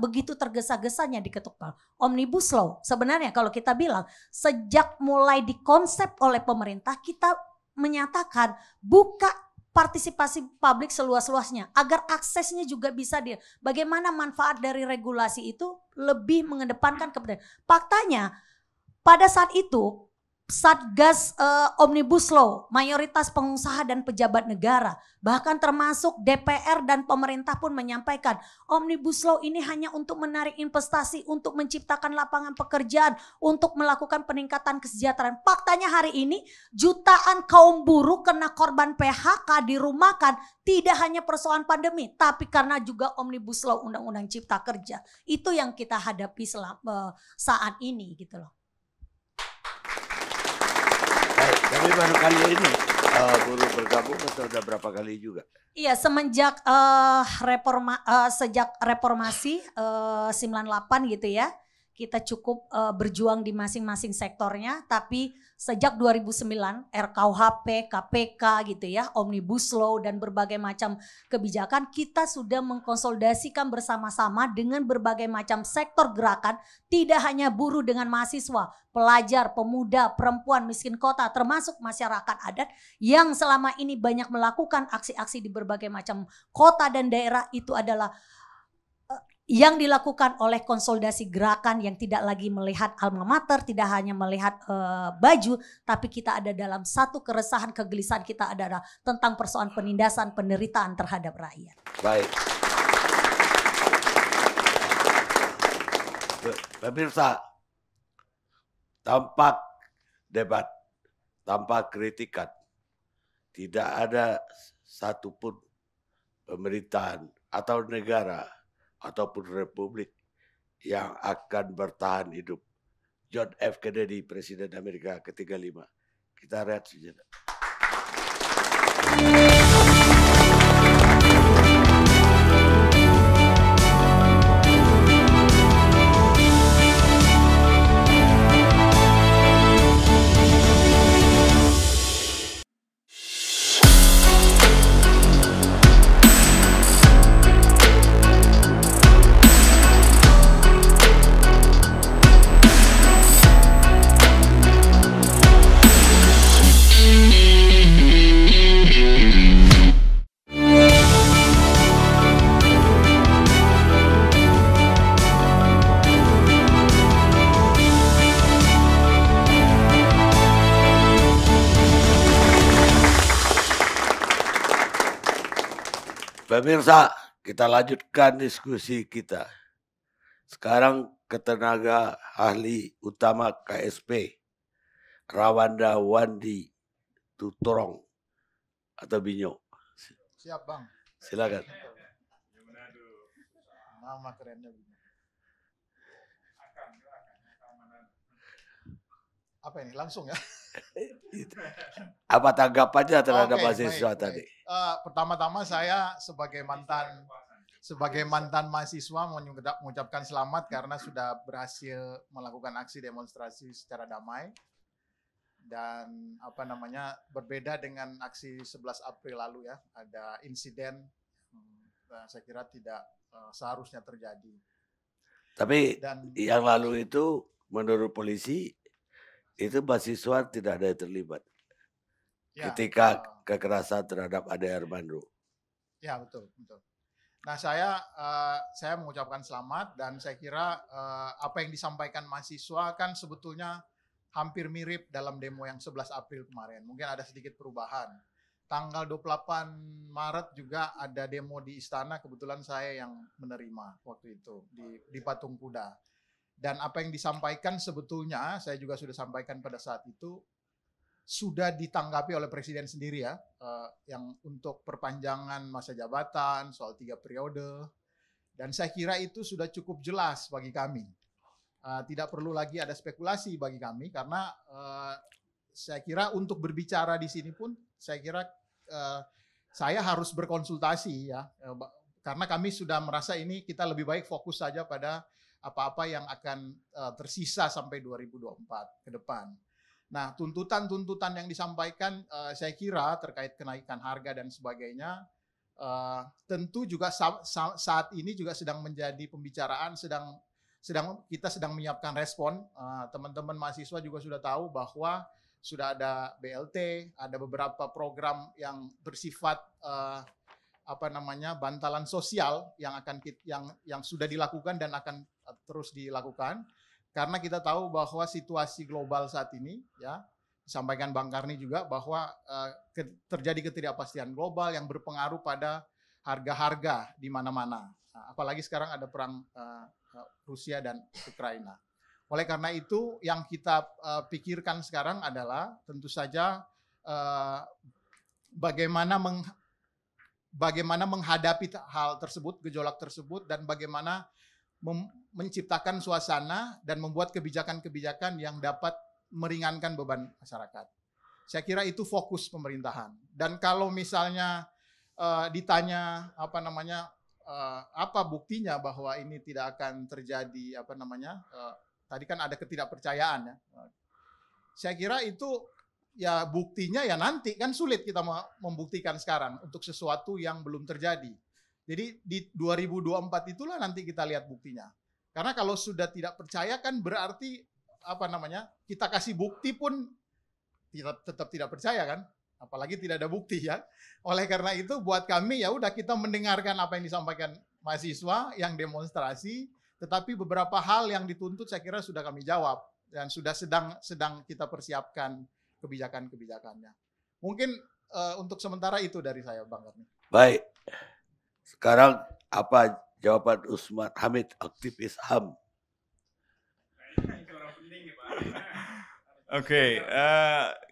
begitu tergesa-gesanya diketok palu. Omnibus Law, sebenarnya kalau kita bilang, sejak mulai dikonsep oleh pemerintah, kita menyatakan buka partisipasi publik seluas-luasnya agar aksesnya juga bisa bagaimana manfaat dari regulasi itu lebih mengedepankan kepentingan. Faktanya pada saat itu Satgas Omnibus Law, mayoritas pengusaha dan pejabat negara, bahkan termasuk DPR dan pemerintah pun menyampaikan Omnibus Law ini hanya untuk menarik investasi, untuk menciptakan lapangan pekerjaan, untuk melakukan peningkatan kesejahteraan. Faktanya hari ini jutaan kaum buruh kena korban PHK, dirumahkan, tidak hanya persoalan pandemi, tapi karena juga Omnibus Law, Undang-Undang Cipta Kerja. Itu yang kita hadapi saat ini gitu loh. Tapi baru kali ini buruh bergabung atau udah berapa kali juga? Iya, semenjak sejak reformasi 98 gitu ya. Kita cukup berjuang di masing-masing sektornya, tapi sejak 2009 RKUHP, KPK gitu ya, Omnibus Law dan berbagai macam kebijakan, kita sudah mengkonsolidasikan bersama-sama dengan berbagai macam sektor gerakan, tidak hanya buruh dengan mahasiswa, pelajar, pemuda, perempuan, miskin kota, termasuk masyarakat adat yang selama ini banyak melakukan aksi-aksi di berbagai macam kota dan daerah. Itu adalah yang dilakukan oleh konsolidasi gerakan yang tidak lagi melihat alma mater, tidak hanya melihat baju, tapi kita ada dalam satu keresahan, kegelisahan kita adalah tentang persoalan penindasan, penderitaan terhadap rakyat. Baik. Pemirsa, tampak debat, tampak kritikan, tidak ada satupun pemerintahan atau negara ataupun republik yang akan bertahan hidup. John F. Kennedy, Presiden Amerika ke-35. Kita lihat sejenak. Pemirsa, kita lanjutkan diskusi kita. Sekarang ke tenaga ahli utama KSP, Rawanda Wandi Tutorong atau Binyo. Siap Bang. Silakan. Nama kerennya. Apa ini langsung ya? Apa tanggapannya terhadap Oke, mahasiswa baik, tadi? baik. Pertama-tama saya sebagai mantan mahasiswa mengucapkan selamat karena sudah berhasil melakukan aksi demonstrasi secara damai dan berbeda dengan aksi 11 April lalu ya, ada insiden saya kira tidak seharusnya terjadi. Tapi Dan yang lalu itu menurut polisi itu mahasiswa tidak ada yang terlibat ya, ketika kekerasan terhadap Ade Armando. ya betul. Nah saya mengucapkan selamat dan saya kira apa yang disampaikan mahasiswa kan sebetulnya hampir mirip dalam demo yang 11 April kemarin. Mungkin ada sedikit perubahan. Tanggal 28 Maret juga ada demo di istana, kebetulan saya yang menerima waktu itu di Patung Kuda. Dan apa yang disampaikan sebetulnya saya juga sudah sampaikan pada saat itu sudah ditanggapi oleh Presiden sendiri ya, yang untuk perpanjangan masa jabatan, soal 3 periode. Dan saya kira itu sudah cukup jelas bagi kami. Tidak perlu lagi ada spekulasi bagi kami karena saya kira untuk berbicara di sini pun saya kira saya harus berkonsultasi ya, karena kami sudah merasa ini kita lebih baik fokus saja pada apa-apa yang akan tersisa sampai 2024 ke depan. Nah, tuntutan-tuntutan yang disampaikan saya kira terkait kenaikan harga dan sebagainya tentu juga saat ini juga sedang menjadi pembicaraan, kita sedang menyiapkan respon. Teman-teman mahasiswa juga sudah tahu bahwa sudah ada BLT, ada beberapa program yang bersifat bantalan sosial yang sudah dilakukan dan akan terus dilakukan karena kita tahu bahwa situasi global saat ini ya, disampaikan Bang Karni juga bahwa terjadi ketidakpastian global yang berpengaruh pada harga-harga di mana-mana. Apalagi sekarang ada perang Rusia dan Ukraina. Oleh karena itu yang kita pikirkan sekarang adalah tentu saja bagaimana menghadapi hal tersebut, gejolak tersebut, dan bagaimana menciptakan suasana dan membuat kebijakan-kebijakan yang dapat meringankan beban masyarakat. Saya kira itu fokus pemerintahan. Dan kalau misalnya ditanya apa buktinya bahwa ini tidak akan terjadi tadi kan ada ketidakpercayaan ya. Saya kira itu ya buktinya ya nanti kan sulit kita membuktikan sekarang untuk sesuatu yang belum terjadi. Jadi di 2024 itulah nanti kita lihat buktinya. Karena kalau sudah tidak percaya kan berarti kita kasih bukti pun tetap tidak percaya kan, apalagi tidak ada bukti ya. Oleh karena itu buat kami ya udah kita mendengarkan apa yang disampaikan mahasiswa yang demonstrasi, tetapi beberapa hal yang dituntut saya kira sudah kami jawab dan sudah sedang kita persiapkan kebijakan-kebijakannya. Mungkin untuk sementara itu dari saya, Bang Karni. Baik. Sekarang apa jawaban Usman Hamid, aktivis HAM? Oke,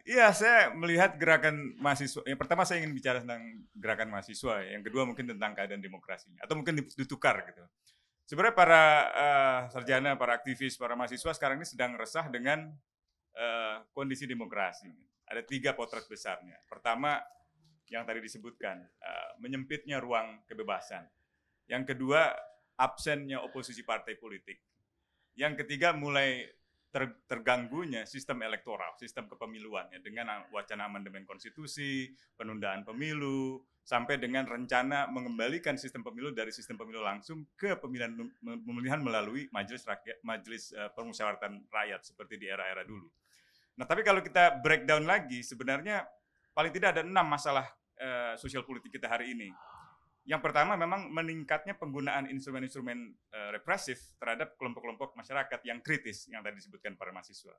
ya saya melihat gerakan mahasiswa. Yang pertama saya ingin bicara tentang gerakan mahasiswa. Yang kedua mungkin tentang keadaan demokrasi. Atau mungkin ditukar gitu. Sebenarnya para sarjana, para aktivis, para mahasiswa sekarang ini sedang resah dengan kondisi demokrasi. Ada 3 potret besarnya. Pertama, yang tadi disebutkan, menyempitnya ruang kebebasan. Yang kedua, absennya oposisi partai politik. Yang ketiga, mulai terganggunya sistem elektoral, sistem kepemiluan, ya, dengan wacana amandemen konstitusi, penundaan pemilu, sampai dengan rencana mengembalikan sistem pemilu dari sistem pemilu langsung ke pemilihan melalui majelis permusyawaratan rakyat seperti di era-era dulu. Nah, tapi kalau kita breakdown lagi, sebenarnya paling tidak ada 6 masalah sosial politik kita hari ini. Yang pertama memang meningkatnya penggunaan instrumen-instrumen represif terhadap kelompok-kelompok masyarakat yang kritis yang tadi disebutkan para mahasiswa.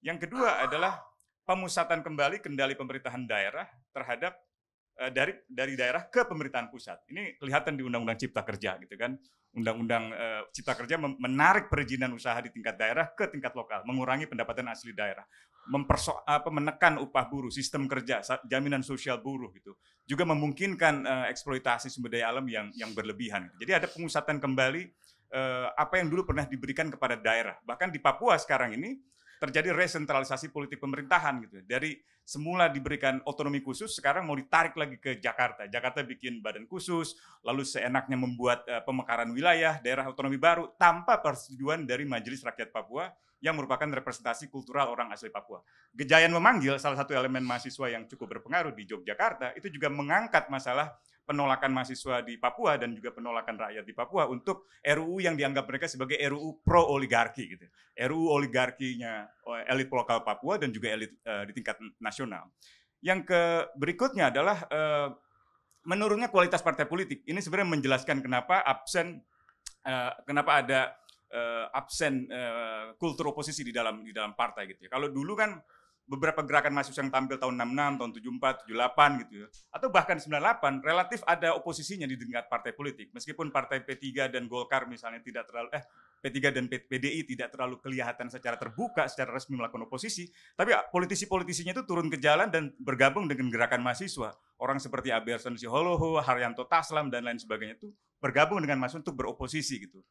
Yang kedua adalah pemusatan kembali kendali pemerintahan daerah terhadap dari daerah ke pemerintahan pusat. Ini kelihatan di Undang-Undang Cipta Kerja gitu kan. Undang-Undang Cipta Kerja menarik perizinan usaha di tingkat daerah ke tingkat lokal, mengurangi pendapatan asli daerah, menekan upah buruh, sistem kerja, jaminan sosial buruh gitu. Juga memungkinkan eksploitasi sumber daya alam yang berlebihan. Jadi ada pengusatan kembali apa yang dulu pernah diberikan kepada daerah. Bahkan di Papua sekarang ini terjadi resentralisasi politik pemerintahan gitu. Dari semula diberikan otonomi khusus, sekarang mau ditarik lagi ke Jakarta. Jakarta bikin badan khusus, lalu seenaknya membuat pemekaran wilayah, daerah otonomi baru tanpa persetujuan dari Majelis Rakyat Papua yang merupakan representasi kultural orang asli Papua. Gejayan Memanggil, salah satu elemen mahasiswa yang cukup berpengaruh di Yogyakarta, itu juga mengangkat masalah penolakan mahasiswa di Papua dan juga penolakan rakyat di Papua untuk RUU yang dianggap mereka sebagai RUU pro-oligarki gitu. RUU oligarkinya elit lokal Papua dan juga elit di tingkat nasional. Yang berikutnya adalah menurunnya kualitas partai politik. Ini sebenarnya menjelaskan kenapa ada absen kultur oposisi di dalam partai gitu ya. Kalau dulu kan beberapa gerakan mahasiswa yang tampil tahun 66, tahun 74, 78 gitu ya. Atau bahkan 98 relatif ada oposisinya di tingkat partai politik. Meskipun partai P3 dan Golkar misalnya tidak terlalu P3 dan PDI tidak terlalu kelihatan secara terbuka, secara resmi melakukan oposisi, tapi politisi-politisinya itu turun ke jalan dan bergabung dengan gerakan mahasiswa. Orang seperti Aberson Siholoho, Haryanto Taslam dan lain sebagainya itu bergabung dengan mahasiswa untuk beroposisi gitu.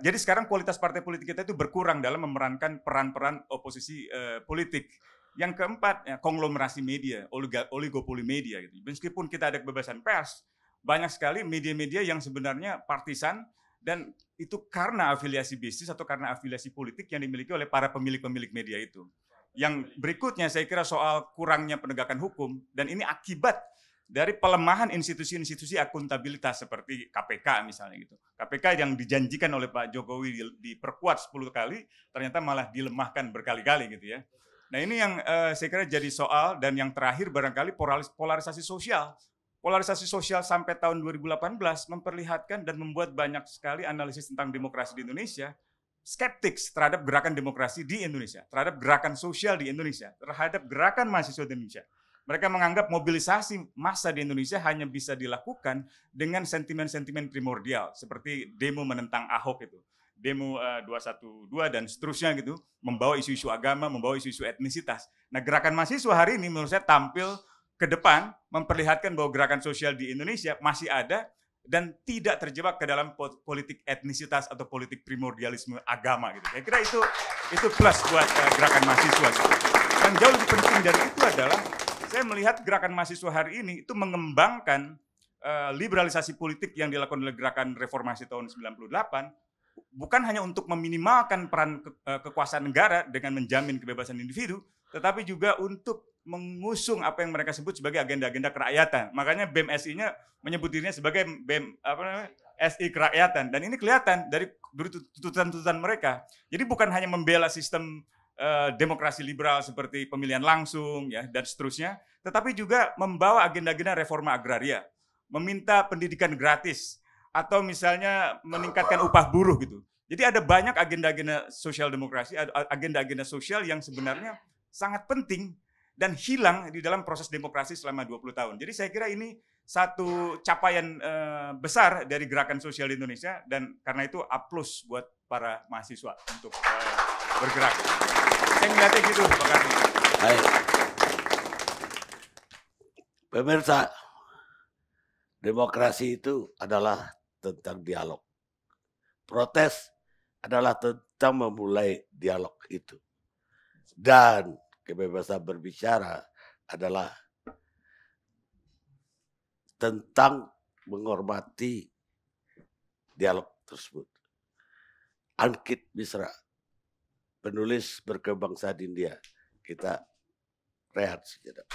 Jadi sekarang kualitas partai politik kita itu berkurang dalam memerankan peran-peran oposisi politik. Yang keempat, ya, konglomerasi media, oligopoli media. Gitu. Meskipun kita ada kebebasan pers, banyak sekali media-media yang sebenarnya partisan dan itu karena afiliasi bisnis atau karena afiliasi politik yang dimiliki oleh para pemilik-pemilik media itu. Yang berikutnya saya kira soal kurangnya penegakan hukum dan ini akibat dari pelemahan institusi-institusi akuntabilitas seperti KPK misalnya gitu. KPK yang dijanjikan oleh Pak Jokowi diperkuat 10 kali, ternyata malah dilemahkan berkali-kali gitu ya. Nah ini yang saya kira jadi soal dan yang terakhir barangkali polarisasi sosial. Polarisasi sosial sampai tahun 2018 memperlihatkan dan membuat banyak sekali analisis tentang demokrasi di Indonesia skeptik terhadap gerakan demokrasi di Indonesia, terhadap gerakan sosial di Indonesia, terhadap gerakan mahasiswa di Indonesia. Mereka menganggap mobilisasi massa di Indonesia hanya bisa dilakukan dengan sentimen-sentimen primordial seperti demo menentang Ahok itu, demo 212 dan seterusnya gitu, membawa isu-isu agama, membawa isu-isu etnisitas. Nah, gerakan mahasiswa hari ini menurut saya tampil ke depan memperlihatkan bahwa gerakan sosial di Indonesia masih ada dan tidak terjebak ke dalam politik etnisitas atau politik primordialisme agama gitu. Saya kira itu plus buat gerakan mahasiswa gitu. Dan jauh lebih penting dari itu adalah saya melihat gerakan mahasiswa hari ini itu mengembangkan liberalisasi politik yang dilakukan oleh gerakan reformasi tahun 98 bukan hanya untuk meminimalkan peran kekuasaan negara dengan menjamin kebebasan individu, tetapi juga untuk mengusung apa yang mereka sebut sebagai agenda-agenda kerakyatan. Makanya BEM SI-nya menyebut dirinya sebagai BEM SI kerakyatan dan ini kelihatan dari tuntutan-tuntutan mereka. Jadi bukan hanya membela sistem demokrasi liberal seperti pemilihan langsung ya dan seterusnya, tetapi juga membawa agenda-agenda reforma agraria, meminta pendidikan gratis atau misalnya meningkatkan upah buruh gitu. Jadi ada banyak agenda-agenda sosial demokrasi, agenda-agenda sosial yang sebenarnya sangat penting dan hilang di dalam proses demokrasi selama 20 tahun. Jadi saya kira ini satu capaian besar dari gerakan sosial di Indonesia dan karena itu A+ buat para mahasiswa untuk bergerak. Saya melihatnya gitu, Pak Karni. Baik. Pemirsa, demokrasi itu adalah tentang dialog. Protes adalah tentang memulai dialog itu. Dan kebebasan berbicara adalah tentang menghormati dialog tersebut. Ankit Misra, penulis berkebangsaan India. Kita rehat sejenak.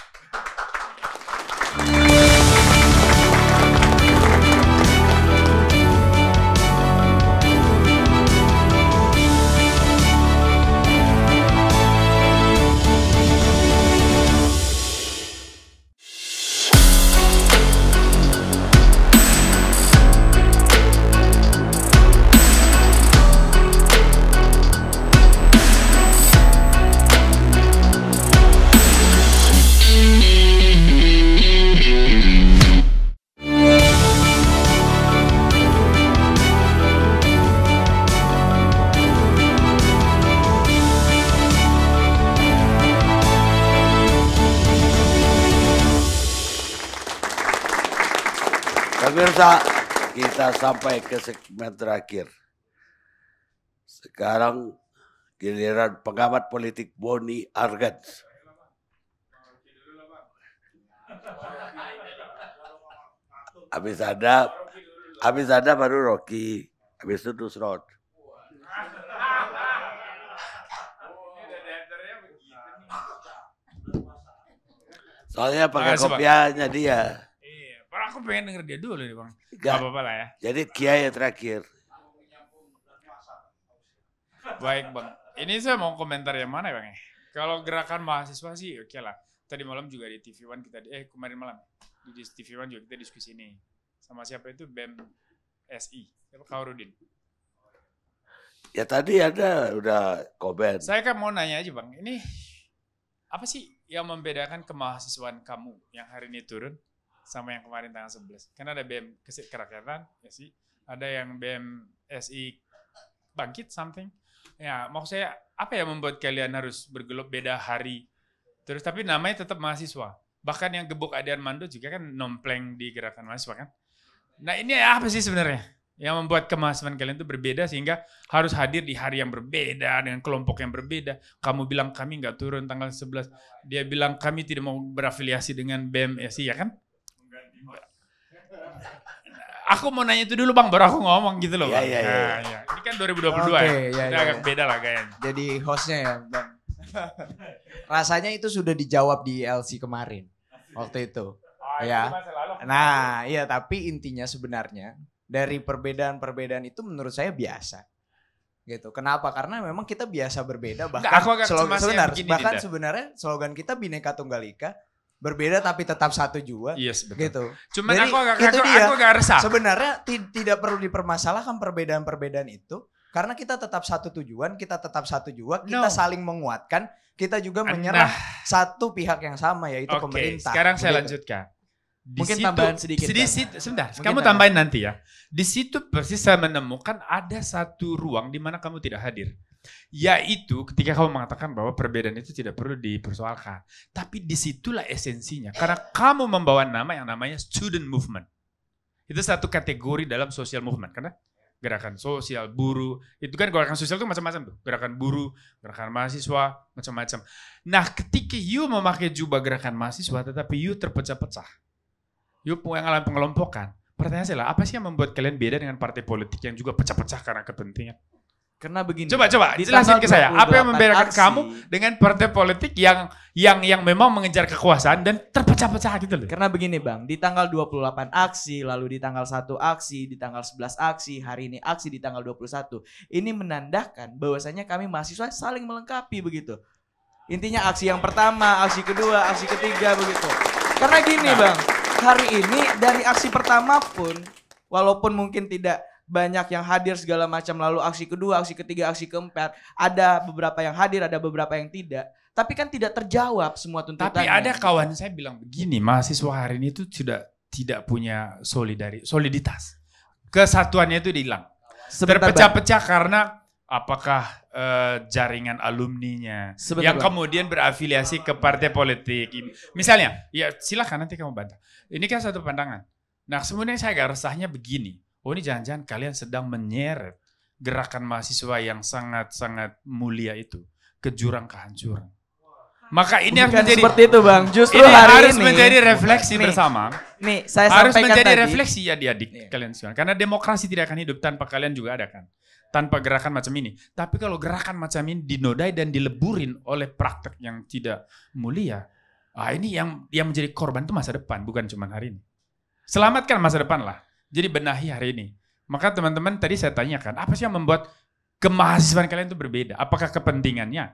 Pemirsa, kita sampai ke segmen terakhir. Sekarang giliran pengamat politik Boni Argans. Habis ada baru Rocky, habis itu Nusron. Soalnya pakai kopiahnya dia. Iya, aku pengen denger dia dulu nih Bang. Gak apa-apa lah ya. Jadi Kiai yang terakhir. Baik Bang, ini saya mau komentar yang mana Bang? Kalau gerakan mahasiswa sih oke lah. Tadi malam juga di TV One kita, kemarin malam di TV One juga kita diskusi ini. Sama siapa itu BEM SI, siapa Kaurudin. Ya tadi ada udah komen. Saya kan mau nanya aja Bang, ini apa sih yang membedakan kemahasiswaan kamu yang hari ini turun sama yang kemarin tanggal 11? Kan ada BEM Kerakyatan, ya sih. Ada yang BEM SI Bangkit something. Ya, maksud saya apa yang membuat kalian harus bergelut beda hari? Terus tapi namanya tetap mahasiswa. Bahkan yang gebuk Ade Armando juga kan nompleng di gerakan mahasiswa kan. Nah, ini apa sih sebenarnya yang membuat kemahasiswaan kalian itu berbeda sehingga harus hadir di hari yang berbeda dengan kelompok yang berbeda. Kamu bilang kami nggak turun tanggal 11. Dia bilang kami tidak mau berafiliasi dengan BMSI ya kan? Aku mau nanya itu dulu Bang, baru aku ngomong gitu loh Bang. Iya. Ya. Ini kan 2022 ya. Agak beda lah kayaknya. Jadi hostnya ya Bang. Rasanya itu sudah dijawab di LC kemarin. Waktu itu. Ya. Nah iya tapi intinya sebenarnya dari perbedaan-perbedaan itu menurut saya biasa. Gitu. Kenapa? Karena memang kita biasa berbeda. Bahkan sebenarnya slogan kita Bhinneka Tunggal Ika. Berbeda tapi tetap satu jua. Yes, betul. Gitu. Cuman jadi, aku agak resah. Sebenarnya tidak perlu dipermasalahkan perbedaan-perbedaan itu. Karena kita tetap satu tujuan, kita tetap satu jua, kita saling menguatkan, kita juga menyerang satu pihak yang sama yaitu pemerintah. Sekarang saya lanjutkan. Mungkin tambahan sedikit. Sebentar, kamu tambahin nanti ya. Di situ persis saya menemukan ada satu ruang di mana kamu tidak hadir. Yaitu ketika kamu mengatakan bahwa perbedaan itu tidak perlu dipersoalkan. Tapi disitulah esensinya. Karena kamu membawa nama yang namanya student movement. Itu satu kategori dalam social movement. Karena gerakan sosial, buruh. Itu kan gerakan sosial itu macam-macam tuh. Gerakan buruh, gerakan mahasiswa, macam-macam. Nah ketika you memakai jubah gerakan mahasiswa tetapi you terpecah-pecah. You mengalami pengelompokan. Pertanyaan saya lah, apa sih yang membuat kalian beda dengan partai politik yang juga pecah-pecah karena kepentingan? Karena begini. Coba jelasin ke saya, apa yang membedakan kamu dengan partai politik yang memang mengejar kekuasaan dan terpecah-pecah gitu loh. Karena begini Bang, di tanggal 28 aksi, lalu di tanggal 1 aksi, di tanggal 11 aksi, hari ini aksi di tanggal 21. Ini menandakan bahwasanya kami mahasiswa saling melengkapi begitu. Intinya aksi yang pertama, aksi kedua, aksi ketiga begitu. Karena gini Bang, hari ini dari aksi pertama pun walaupun mungkin tidak banyak yang hadir segala macam, lalu aksi kedua, aksi ketiga, aksi keempat, ada beberapa yang hadir, ada beberapa yang tidak. Tapi kan tidak terjawab semua tuntutannya. Tapi ada kawan saya bilang begini, mahasiswa hari ini itu tidak punya soliditas. Kesatuannya itu hilang. Terpecah-pecah karena apakah jaringan alumninya yang kemudian berafiliasi ke partai politik. Misalnya, ya silakan nanti kamu bantah. Ini kan satu pandangan. Nah sebenarnya saya agak resahnya begini. Oh ini jangan-jangan kalian sedang menyeret gerakan mahasiswa yang sangat-sangat mulia itu ke jurang kehancuran. Maka ini harus menjadi seperti itu Bang. Justru ini hari harus ini menjadi refleksi bersama. Nih, saya harus sampaikan menjadi tadi, refleksi ya adik-adik kalian semua. Karena demokrasi tidak akan hidup tanpa kalian juga ada kan. Tanpa gerakan macam ini. Tapi kalau gerakan macam ini dinodai dan dileburin oleh praktek yang tidak mulia, ini yang menjadi korban itu masa depan, bukan cuma hari ini. Selamatkan masa depan lah. Jadi benahi hari ini. Maka teman-teman tadi saya tanyakan, apa sih yang membuat kemahasiswaan kalian itu berbeda? Apakah kepentingannya?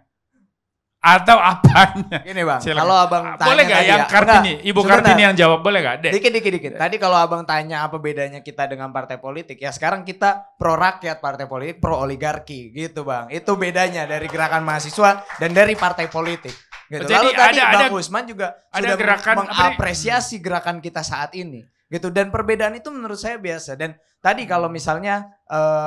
Atau apanya? Gini Bang, silakan. kalau Abang tanya boleh gak yang Kartini, Ibu Kartini yang jawab, boleh gak? Dikit. Tadi kalau Abang tanya apa bedanya kita dengan partai politik, ya sekarang kita pro rakyat, partai politik pro oligarki gitu Bang. Itu bedanya dari gerakan mahasiswa dan dari partai politik. Gitu. Jadi lalu tadi Bang Usman juga sudah gerakan, mengapresiasi gerakan kita saat ini. Gitu, dan perbedaan itu menurut saya biasa. Dan tadi kalau misalnya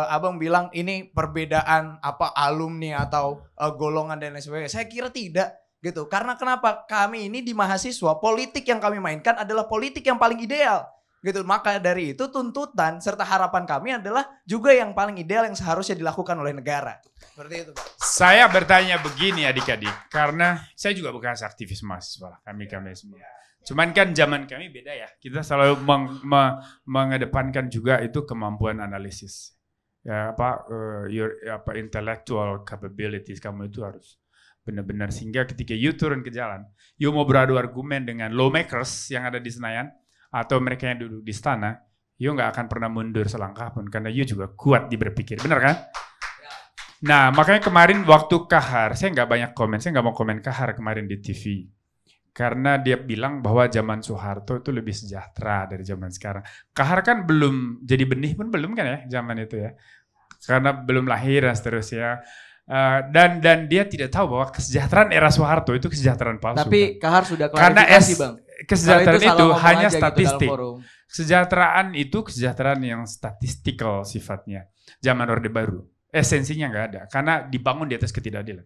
Abang bilang ini perbedaan apa alumni atau golongan dan lain sebagainya, saya kira tidak gitu. Karena kenapa? Kami ini di mahasiswa, politik yang kami mainkan adalah politik yang paling ideal Gitu. Maka dari itu tuntutan serta harapan kami adalah juga yang paling ideal yang seharusnya dilakukan oleh negara. Seperti itu, Pak. Saya bertanya begini adik-adik, karena saya juga bekas aktivis mahasiswa, kami semua. Cuman kan zaman kami beda ya, kita selalu mengedepankan juga itu kemampuan analisis. Ya intellectual capabilities kamu itu harus benar-benar, sehingga ketika you turun ke jalan, you mau beradu argumen dengan lawmakers yang ada di Senayan, atau mereka yang duduk di istana, you nggak akan pernah mundur selangkah pun karena you juga kuat di berpikir, benar kan? Nah makanya kemarin waktu Kahar, saya nggak banyak komen, saya nggak mau komen Kahar kemarin di TV, karena dia bilang bahwa zaman Soeharto itu lebih sejahtera dari zaman sekarang. Kahar kan belum jadi benih pun belum kan ya zaman itu ya, karena belum lahir dan seterusnya. Dan dia tidak tahu bahwa kesejahteraan era Soeharto itu kesejahteraan palsu. Tapi Kahar sudah karena klarifikasi Bang. Kesejahteraan itu hanya Gitu statistik. Kesejahteraan itu kesejahteraan yang statistikal sifatnya. Zaman Orde Baru esensinya nggak ada karena dibangun di atas ketidakadilan.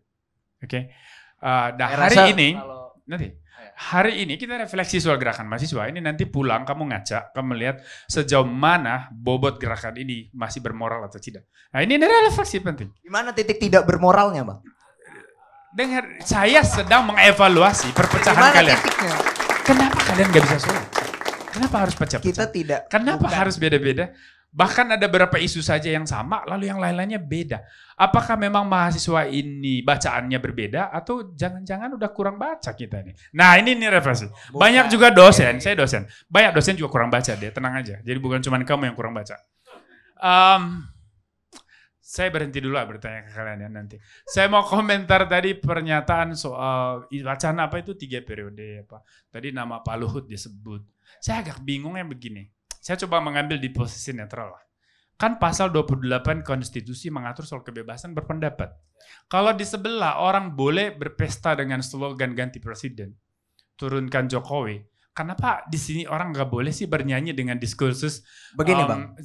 Oke. Nah hari ini kita refleksi soal gerakan mahasiswa ini, nanti pulang kamu ngaca, kamu lihat sejauh mana bobot gerakan ini masih bermoral atau tidak. Nah ini refleksi penting. Gimana titik tidak bermoralnya, Bang? Dengar, saya sedang mengevaluasi perpecahan Gimana kalian. titiknya? Kenapa kalian gak bisa solid? Kenapa harus pecah-pecah? Kita tidak. Kenapa harus beda-beda? Bahkan ada beberapa isu saja yang sama, lalu yang lain-lainnya beda. Apakah memang mahasiswa ini bacaannya berbeda, atau jangan-jangan udah kurang baca kita nih? Nah ini refleksi. Banyak juga dosen, saya dosen. Banyak dosen juga kurang baca deh, tenang aja. Jadi bukan cuma kamu yang kurang baca. Saya berhenti dulu lah bertanya ke kalian ya nanti. Saya mau komentar tadi pernyataan soal wacana apa itu 3 periode apa. Tadi nama Pak Luhut disebut. Saya agak bingung yang begini. Saya coba mengambil di posisi netral lah. Kan pasal 28 konstitusi mengatur soal kebebasan berpendapat. Kalau di sebelah orang boleh berpesta dengan slogan ganti presiden, turunkan Jokowi. Kenapa di sini orang nggak boleh sih bernyanyi dengan diskursus begini Bang?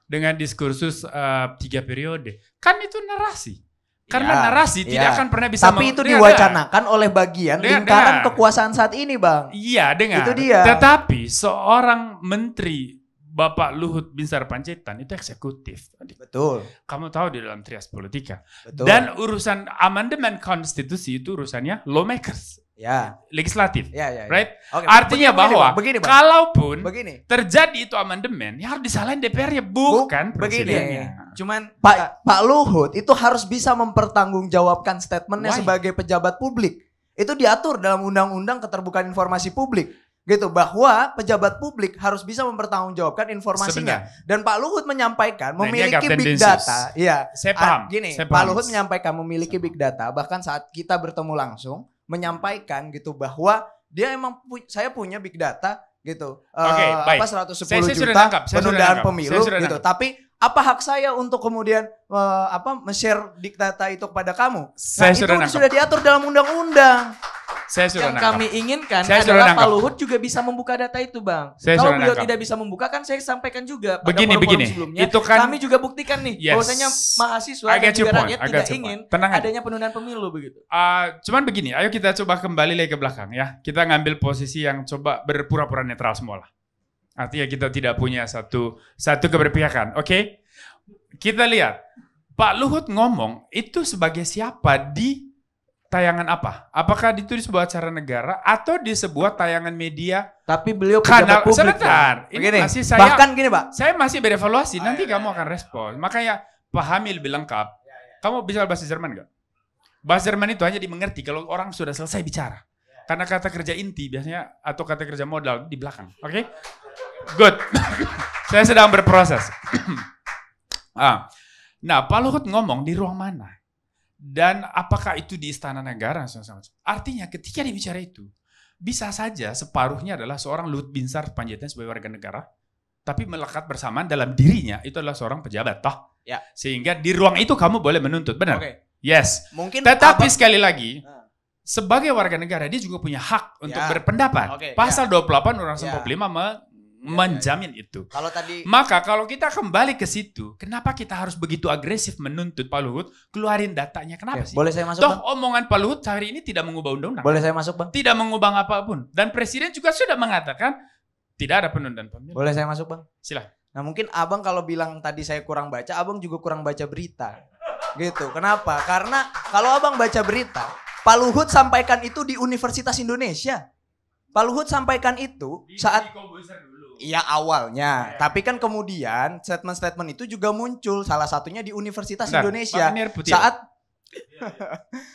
Dengan diskursus 3 periode. Kan itu narasi. Karena narasi tidak akan pernah bisa. Tapi itu diwacanakan oleh bagian lingkaran kekuasaan saat ini, Bang. Iya, dengar. Itu dia. Tetapi seorang menteri Bapak Luhut Binsar Panjaitan itu eksekutif. Betul. Kamu tahu di dalam trias politika. Betul. Dan urusan amandemen konstitusi itu urusannya lawmakers. Ya. Legislatif. Ya. Right? Okay. Artinya bahwa begini, Bang. Kalaupun terjadi itu amandemen, ya harus disalahin DPR-nya, bukan presidennya. Cuman Pak Luhut itu harus bisa mempertanggungjawabkan statementnya sebagai pejabat publik. Itu diatur dalam Undang-Undang Keterbukaan Informasi Publik. Gitu, bahwa pejabat publik harus bisa mempertanggungjawabkan informasinya. Dan Pak Luhut menyampaikan memiliki big data. Iya. Saya paham. Pak Luhut menyampaikan memiliki big data, bahkan saat kita bertemu langsung menyampaikan gitu bahwa dia emang saya punya big data gitu. Baik. 110 juta penundaan pemilu gitu. Tapi apa hak saya untuk kemudian men-share big data itu kepada kamu? Itu sudah diatur dalam undang-undang. Yang kami inginkan adalah Pak Luhut juga bisa membuka data itu, Bang. Kalau beliau tidak bisa membuka, kan saya sampaikan juga pada forum-forum sebelumnya. Itu kan, kami juga buktikan nih, bahwasanya mahasiswa dan juga rakyat tidak ingin adanya penundaan pemilu begitu. Cuman begini, ayo kita coba kembali lagi ke belakang ya. Kita ngambil posisi yang coba berpura-pura netral semua lah. Artinya kita tidak punya satu keberpihakan. Oke? Kita lihat, Pak Luhut ngomong itu sebagai siapa di tayangan apa? Apakah itu di sebuah acara negara atau di sebuah tayangan media? Tapi beliau pejabat publik. Sebentar. Ini masih bahkan gini, Pak. Saya masih berevaluasi. Nanti kamu akan respon. Makanya pahami lebih lengkap. Kamu bisa bahasa Jerman nggak? Bahasa Jerman itu hanya dimengerti kalau orang sudah selesai bicara. Karena kata kerja inti biasanya atau kata kerja modal di belakang. Oke? Good. Saya sedang berproses. Nah, Pak Luhut ngomong di ruang mana? Dan apakah itu di Istana Negara? Artinya ketika dibicara itu, bisa saja separuhnya adalah seorang Luhut Binsar Panjaitan sebagai warga negara, tapi melekat bersamaan dalam dirinya itu adalah seorang pejabat, toh? Ya. Sehingga di ruang itu kamu boleh menuntut, benar? Yes. Mungkin tetapi sekali lagi, sebagai warga negara dia juga punya hak untuk berpendapat. Pasal 28 Undang-Undang 45 menjamin itu. Maka kalau kita kembali ke situ, kenapa kita harus begitu agresif menuntut Pak Luhut keluarin datanya? Kenapa sih? Boleh saya masuk, Bang? Omongan Pak Luhut hari ini tidak mengubah undang-undang. Boleh saya masuk, Bang? Tidak mengubah apapun. Dan Presiden juga sudah mengatakan tidak ada penundaan pemilu. Boleh saya masuk, Bang? Silahkan. Nah mungkin abang kalau bilang tadi saya kurang baca, abang juga kurang baca berita. Gitu, kenapa? Karena kalau abang baca berita, Pak Luhut sampaikan itu di Universitas Indonesia. Pak Luhut sampaikan itu saat... Iya awalnya, tapi kan kemudian statement-statement itu juga muncul. Salah satunya di Universitas Indonesia.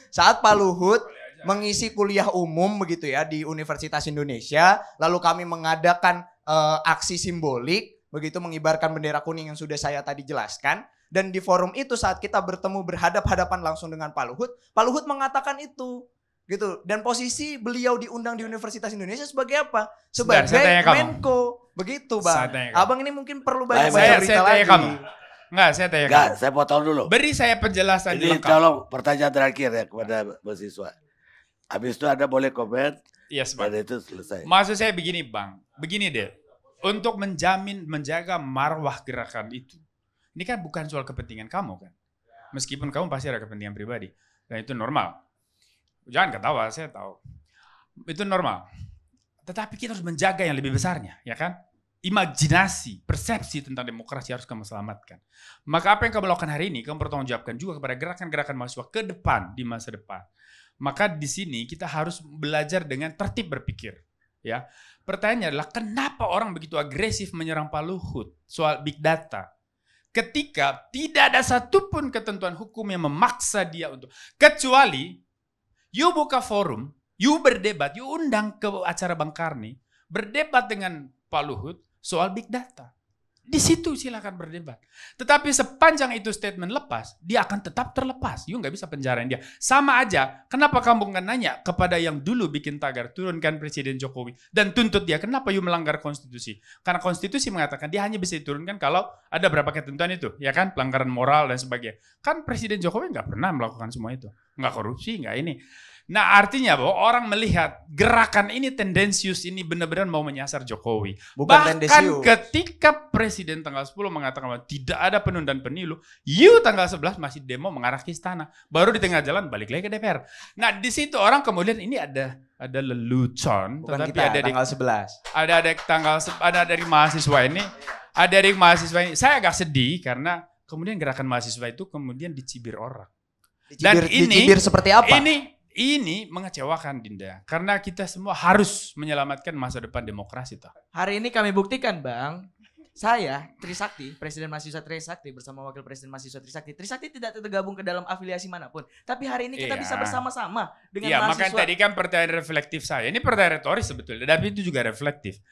Saat Pak Luhut mengisi kuliah umum begitu ya di Universitas Indonesia. Lalu kami mengadakan aksi simbolik. Begitu mengibarkan bendera kuning yang sudah saya tadi jelaskan. Dan di forum itu saat kita bertemu berhadap-hadapan langsung dengan Pak Luhut mengatakan itu. Gitu. Dan posisi beliau diundang di Universitas Indonesia sebagai apa? Sebagai Menko. Begitu Bang. Abang ini mungkin perlu baca berita lagi. Saya tanya kamu. Saya potong dulu. Beri saya penjelasan ini lengkap. Tolong pertanyaan terakhir ya kepada mahasiswa. Habis itu Anda boleh komen. Yes, Bang. Dan itu selesai. Maksud saya begini Bang. Begini deh. Untuk menjaga marwah gerakan itu. Ini kan bukan soal kepentingan kamu kan. Meskipun kamu pasti ada kepentingan pribadi. Dan itu normal. Jangan ketawa, saya tahu. Itu normal. Tetapi kita harus menjaga yang lebih besarnya, ya kan? Imajinasi, persepsi tentang demokrasi harus kamu selamatkan. Maka apa yang kamu lakukan hari ini, kamu bertanggungjawabkan juga kepada gerakan-gerakan mahasiswa ke depan, di masa depan. Maka di sini kita harus belajar dengan tertib berpikir. Ya, pertanyaannya adalah kenapa orang begitu agresif menyerang Pak Luhut soal big data? Ketika tidak ada satupun ketentuan hukum yang memaksa dia untuk, kecuali you buka forum, you berdebat, you undang ke acara Bang Karni, berdebat dengan Pak Luhut soal big data. Di situ silakan berdebat. Tetapi sepanjang itu statement lepas, dia akan tetap terlepas. You nggak bisa penjarain dia. Sama aja, kenapa kamu nggak nanya kepada yang dulu bikin tagar, turunkan Presiden Jokowi, dan tuntut dia, kenapa you melanggar konstitusi? Karena konstitusi mengatakan dia hanya bisa diturunkan kalau ada berapa ketentuan itu, ya kan? Pelanggaran moral dan sebagainya. Kan Presiden Jokowi nggak pernah melakukan semua itu. Nggak korupsi, nggak ini. Nah artinya bahwa orang melihat gerakan ini tendensius, ini benar-benar mau menyasar Jokowi. Bahkan ketika Presiden tanggal 10 mengatakan bahwa tidak ada penundaan pemilu, you tanggal 11 masih demo mengarah ke istana. Baru di tengah jalan balik lagi ke DPR. Nah di situ orang kemudian ini ada lelucon. Bukan tetapi kita, ada tanggal 11. Ada dari mahasiswa ini. Ada dari mahasiswa ini. Saya agak sedih karena kemudian gerakan mahasiswa itu kemudian dicibir orang. Dicibir seperti apa? Ini mengecewakan Dinda, karena kita semua harus menyelamatkan masa depan demokrasi toh. Hari ini kami buktikan Bang, saya Trisakti, Presiden Mahasiswa Trisakti bersama Wakil Presiden Mahasiswa Trisakti. Trisakti tidak tergabung ke dalam afiliasi manapun, tapi hari ini kita bisa bersama-sama dengan mahasiswa. Makanya tadi kan pertanyaan reflektif saya, ini pertanyaan retoris sebetulnya, tapi itu juga reflektif.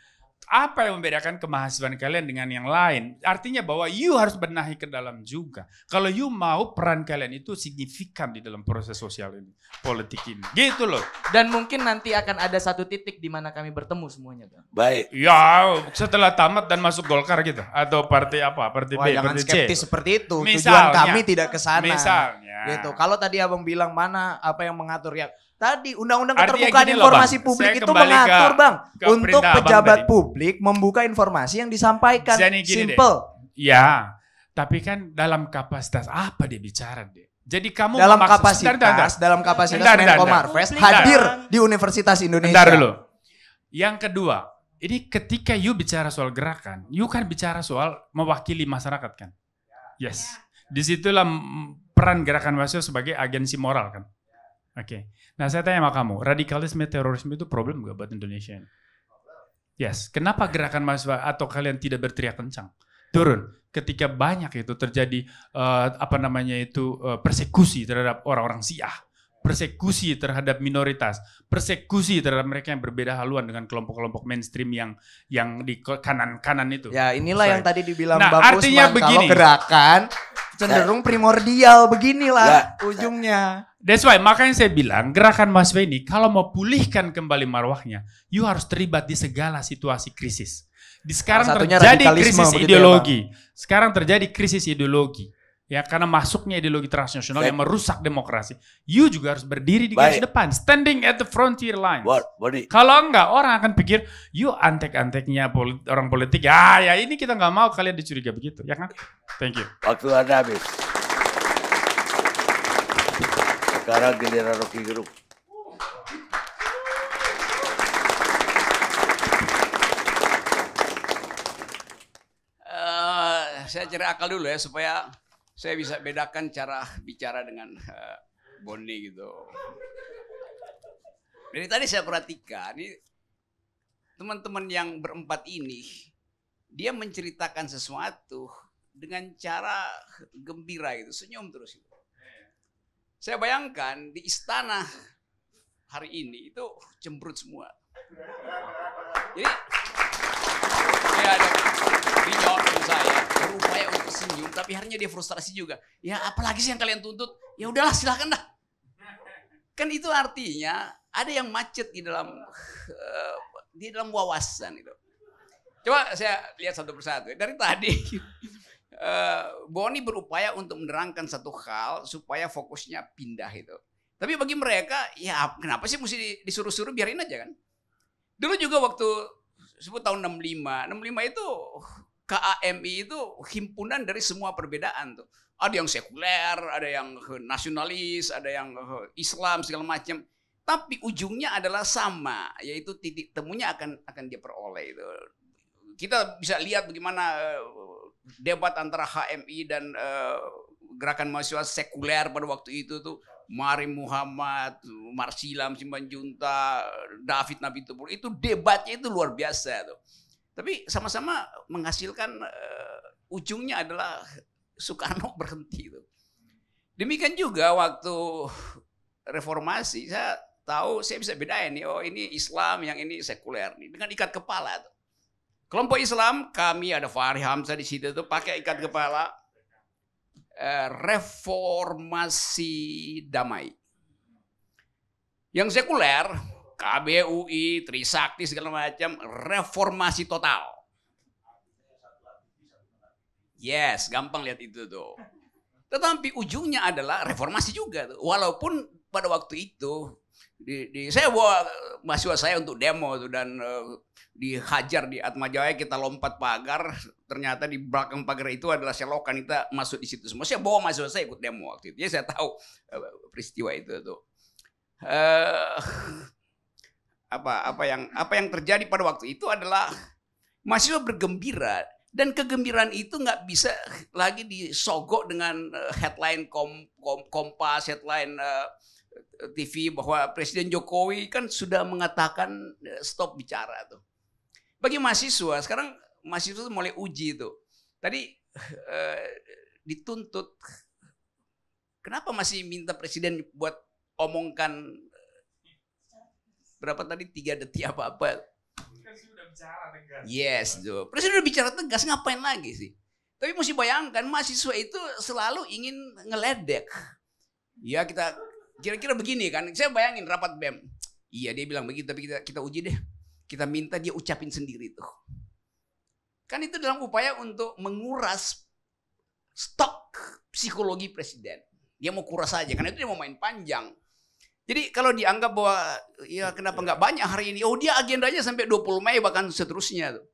Apa yang membedakan kemahasiswaan kalian dengan yang lain? Artinya bahwa you harus benahi ke dalam juga. Kalau you mau peran kalian itu signifikan di dalam proses sosial ini, politik ini. Gitu loh. Dan mungkin nanti akan ada satu titik di mana kami bertemu semuanya, Bang. Baik. Ya, setelah tamat dan masuk Golkar gitu. Atau partai apa? Partai B, jangan partai C. skeptis seperti itu. Misalnya, tujuan kami tidak ke sana. Misalnya. Gitu. Kalau tadi Abang bilang mana apa yang mengatur ya. Tadi Undang-Undang Keterbukaan Informasi Publik itu mengatur Bang untuk pejabat publik membuka informasi yang disampaikan. Simple. Ya, tapi kan dalam kapasitas apa dia bicara deh? Jadi kamu dalam kapasitas Menko Marves hadir di Universitas Indonesia. Bentar dulu. Yang kedua, ini ketika you bicara soal gerakan, you kan bicara soal mewakili masyarakat kan? Yes. Disitulah peran gerakan mahasiswa sebagai agensi moral kan? Oke. Nah saya tanya sama kamu, radikalisme terorisme itu problem gak buat Indonesia? Yes. Kenapa gerakan mahasiswa atau kalian tidak berteriak kencang? Turun. Ketika banyak itu terjadi persekusi terhadap orang-orang Syiah, persekusi terhadap minoritas, persekusi terhadap mereka yang berbeda haluan dengan kelompok-kelompok mainstream yang di kanan-kanan itu. Ya inilah yang tadi dibilang Bang Usman, kalau gerakan cenderung primordial beginilah ujungnya. That's why makanya saya bilang gerakan mahasiswa ini kalau mau pulihkan kembali marwahnya, you harus terlibat di segala situasi krisis. Sekarang terjadi krisis ideologi. Sekarang terjadi krisis ideologi. Ya, karena masuknya ideologi transnasional yang merusak demokrasi. You juga harus berdiri di garis depan, standing at the frontier line. Kalau enggak, orang akan pikir, you antek-anteknya orang politik. Ya ini kita nggak mau kalian dicuriga begitu, ya kan? Thank you. Waktu Anda habis. Sekarang giliran Rocky Gerung. saya cari akal dulu ya supaya saya bisa bedakan cara bicara dengan Boni gitu. Dari tadi saya perhatikan, ini teman-teman yang berempat ini, dia menceritakan sesuatu dengan cara gembira gitu, senyum terus gitu. Saya bayangkan di istana hari ini itu cemberut semua. Jadi ya ada Rinyo saya berupaya untuk senyum, tapi harinya dia frustrasi juga. Ya apalagi sih yang kalian tuntut? Ya udahlah silakan dah. Kan itu artinya ada yang macet di dalam wawasan itu. Coba saya lihat satu persatu. Dari tadi Boni berupaya untuk menerangkan satu hal supaya fokusnya pindah itu. Tapi bagi mereka, ya kenapa sih mesti disuruh-suruh, biarin aja kan. Dulu juga waktu sebut tahun 65 itu KAMI itu himpunan dari semua perbedaan tuh. Ada yang sekuler, ada yang nasionalis, ada yang Islam segala macam. Tapi ujungnya adalah sama, yaitu titik temunya akan dia peroleh itu. Kita bisa lihat bagaimana debat antara HMI dan gerakan mahasiswa sekuler pada waktu itu tuh. Mari Muhammad, Marsilam, Simanjunta, David Nabi Tupur, itu debatnya itu luar biasa tuh. Tapi sama-sama menghasilkan ujungnya adalah Soekarno berhenti tuh. Demikian juga waktu reformasi, saya tahu saya bisa bedain nih, oh ini Islam, yang ini sekuler nih, dengan ikat kepala tuh. Kelompok Islam kami ada Fahri Hamzah di situ tuh pakai ikat kepala. Reformasi damai. Yang sekuler, KBUI, Trisakti segala macam, reformasi total. Yes, gampang lihat itu tuh. Tetapi ujungnya adalah reformasi juga tuh. Walaupun pada waktu itu saya bawa mahasiswa saya untuk demo tuh, dan dihajar di Atmajaya, kita lompat pagar, ternyata di belakang pagar itu adalah selokan, kita masuk di situ semua. Saya bawa mahasiswa saya ikut demo waktu itu. Jadi saya tahu peristiwa itu tuh. Apa yang terjadi pada waktu itu adalah mahasiswa bergembira, dan kegembiraan itu nggak bisa lagi disogok dengan headline Kompas, headline TV bahwa Presiden Jokowi kan sudah mengatakan stop bicara tuh. Bagi mahasiswa, sekarang mahasiswa mulai uji tuh. Tadi dituntut, kenapa masih minta Presiden buat omongkan berapa tadi, 3 detik apa-apa. Kan sudah bicara tegas. Yes, tuh. Presiden udah bicara tegas, ngapain lagi sih? Tapi mesti bayangkan mahasiswa itu selalu ingin ngeledek. Ya kita kira-kira begini kan, saya bayangin rapat BEM. Iya dia bilang begitu, tapi kita uji deh. Kita minta dia ucapin sendiri tuh. Kan itu dalam upaya untuk menguras stok psikologi presiden. Dia mau kuras saja, karena itu dia mau main panjang. Jadi kalau dianggap bahwa ya kenapa nggak banyak hari ini, oh dia agendanya sampai 20 Mei bahkan seterusnya tuh.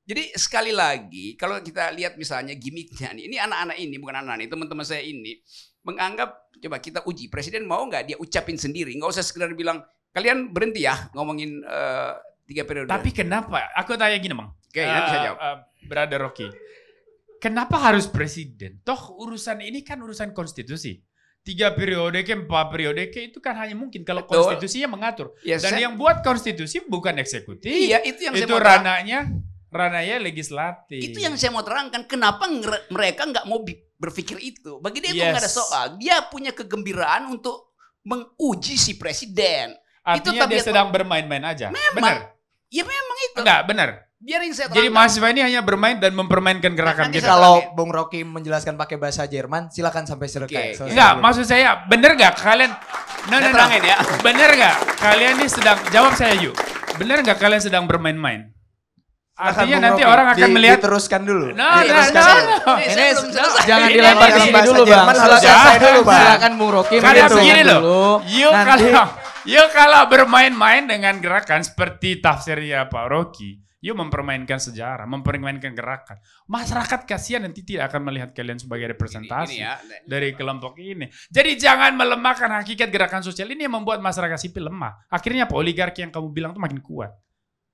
Jadi sekali lagi kalau kita lihat misalnya gimmicknya nih, ini anak-anak ini bukan anak-anak ini, teman-teman saya ini menganggap, coba kita uji, presiden mau nggak dia ucapin sendiri, nggak usah sekedar bilang kalian berhenti ya ngomongin 3 periode. Tapi kenapa? Aku tanya gini Bang. Oke, nanti saya jawab. Brother Rocky, kenapa harus presiden? Toh urusan ini kan urusan konstitusi. 3 periode ke 4 periode ke itu kan hanya mungkin kalau konstitusinya mengatur. Yes, dan yang buat konstitusi bukan eksekutif. Iya, itu yang itu saya mau ranahnya legislatif. Itu yang saya mau terangkan. Kenapa mereka nggak mau berpikir itu? Bagi dia itu nggak ada soal. Dia punya kegembiraan untuk menguji si presiden. Artinya dia sedang bermain-main aja. Memang. Benar. Ya memang itu. Enggak, benar. Biarin saya terangkan. Jadi mahasiswa ini hanya bermain dan mempermainkan gerakan Nanti kita. kalau Bung Rocky menjelaskan pakai bahasa Jerman, silakan sampai selesai. Oke. Enggak, maksud saya benar nggak kalian? No. terangin ya. Benar nggak kalian ini sedang, jawab saya yuk. Benar nggak kalian sedang bermain-main? Artinya nanti orang akan melihat. Diteruskan dulu. No. Ini belum selesai. jangan Ini dilempar begini ke bahasa dulu, Bang. Jerman, harus selesai dulu, Bang. Silakan Bung Rocky Kalian menjelaskan begini loh. dulu. Yuk kalau bermain-main dengan gerakan seperti tafsirnya Pak Rocky, yuk mempermainkan sejarah, mempermainkan gerakan. Masyarakat kasihan nanti tidak akan melihat kalian sebagai representasi Ini ya. dari kelompok ini. Jadi jangan melemahkan hakikat gerakan sosial ini yang membuat masyarakat sipil lemah. Akhirnya apa? Oligarki yang kamu bilang itu makin kuat.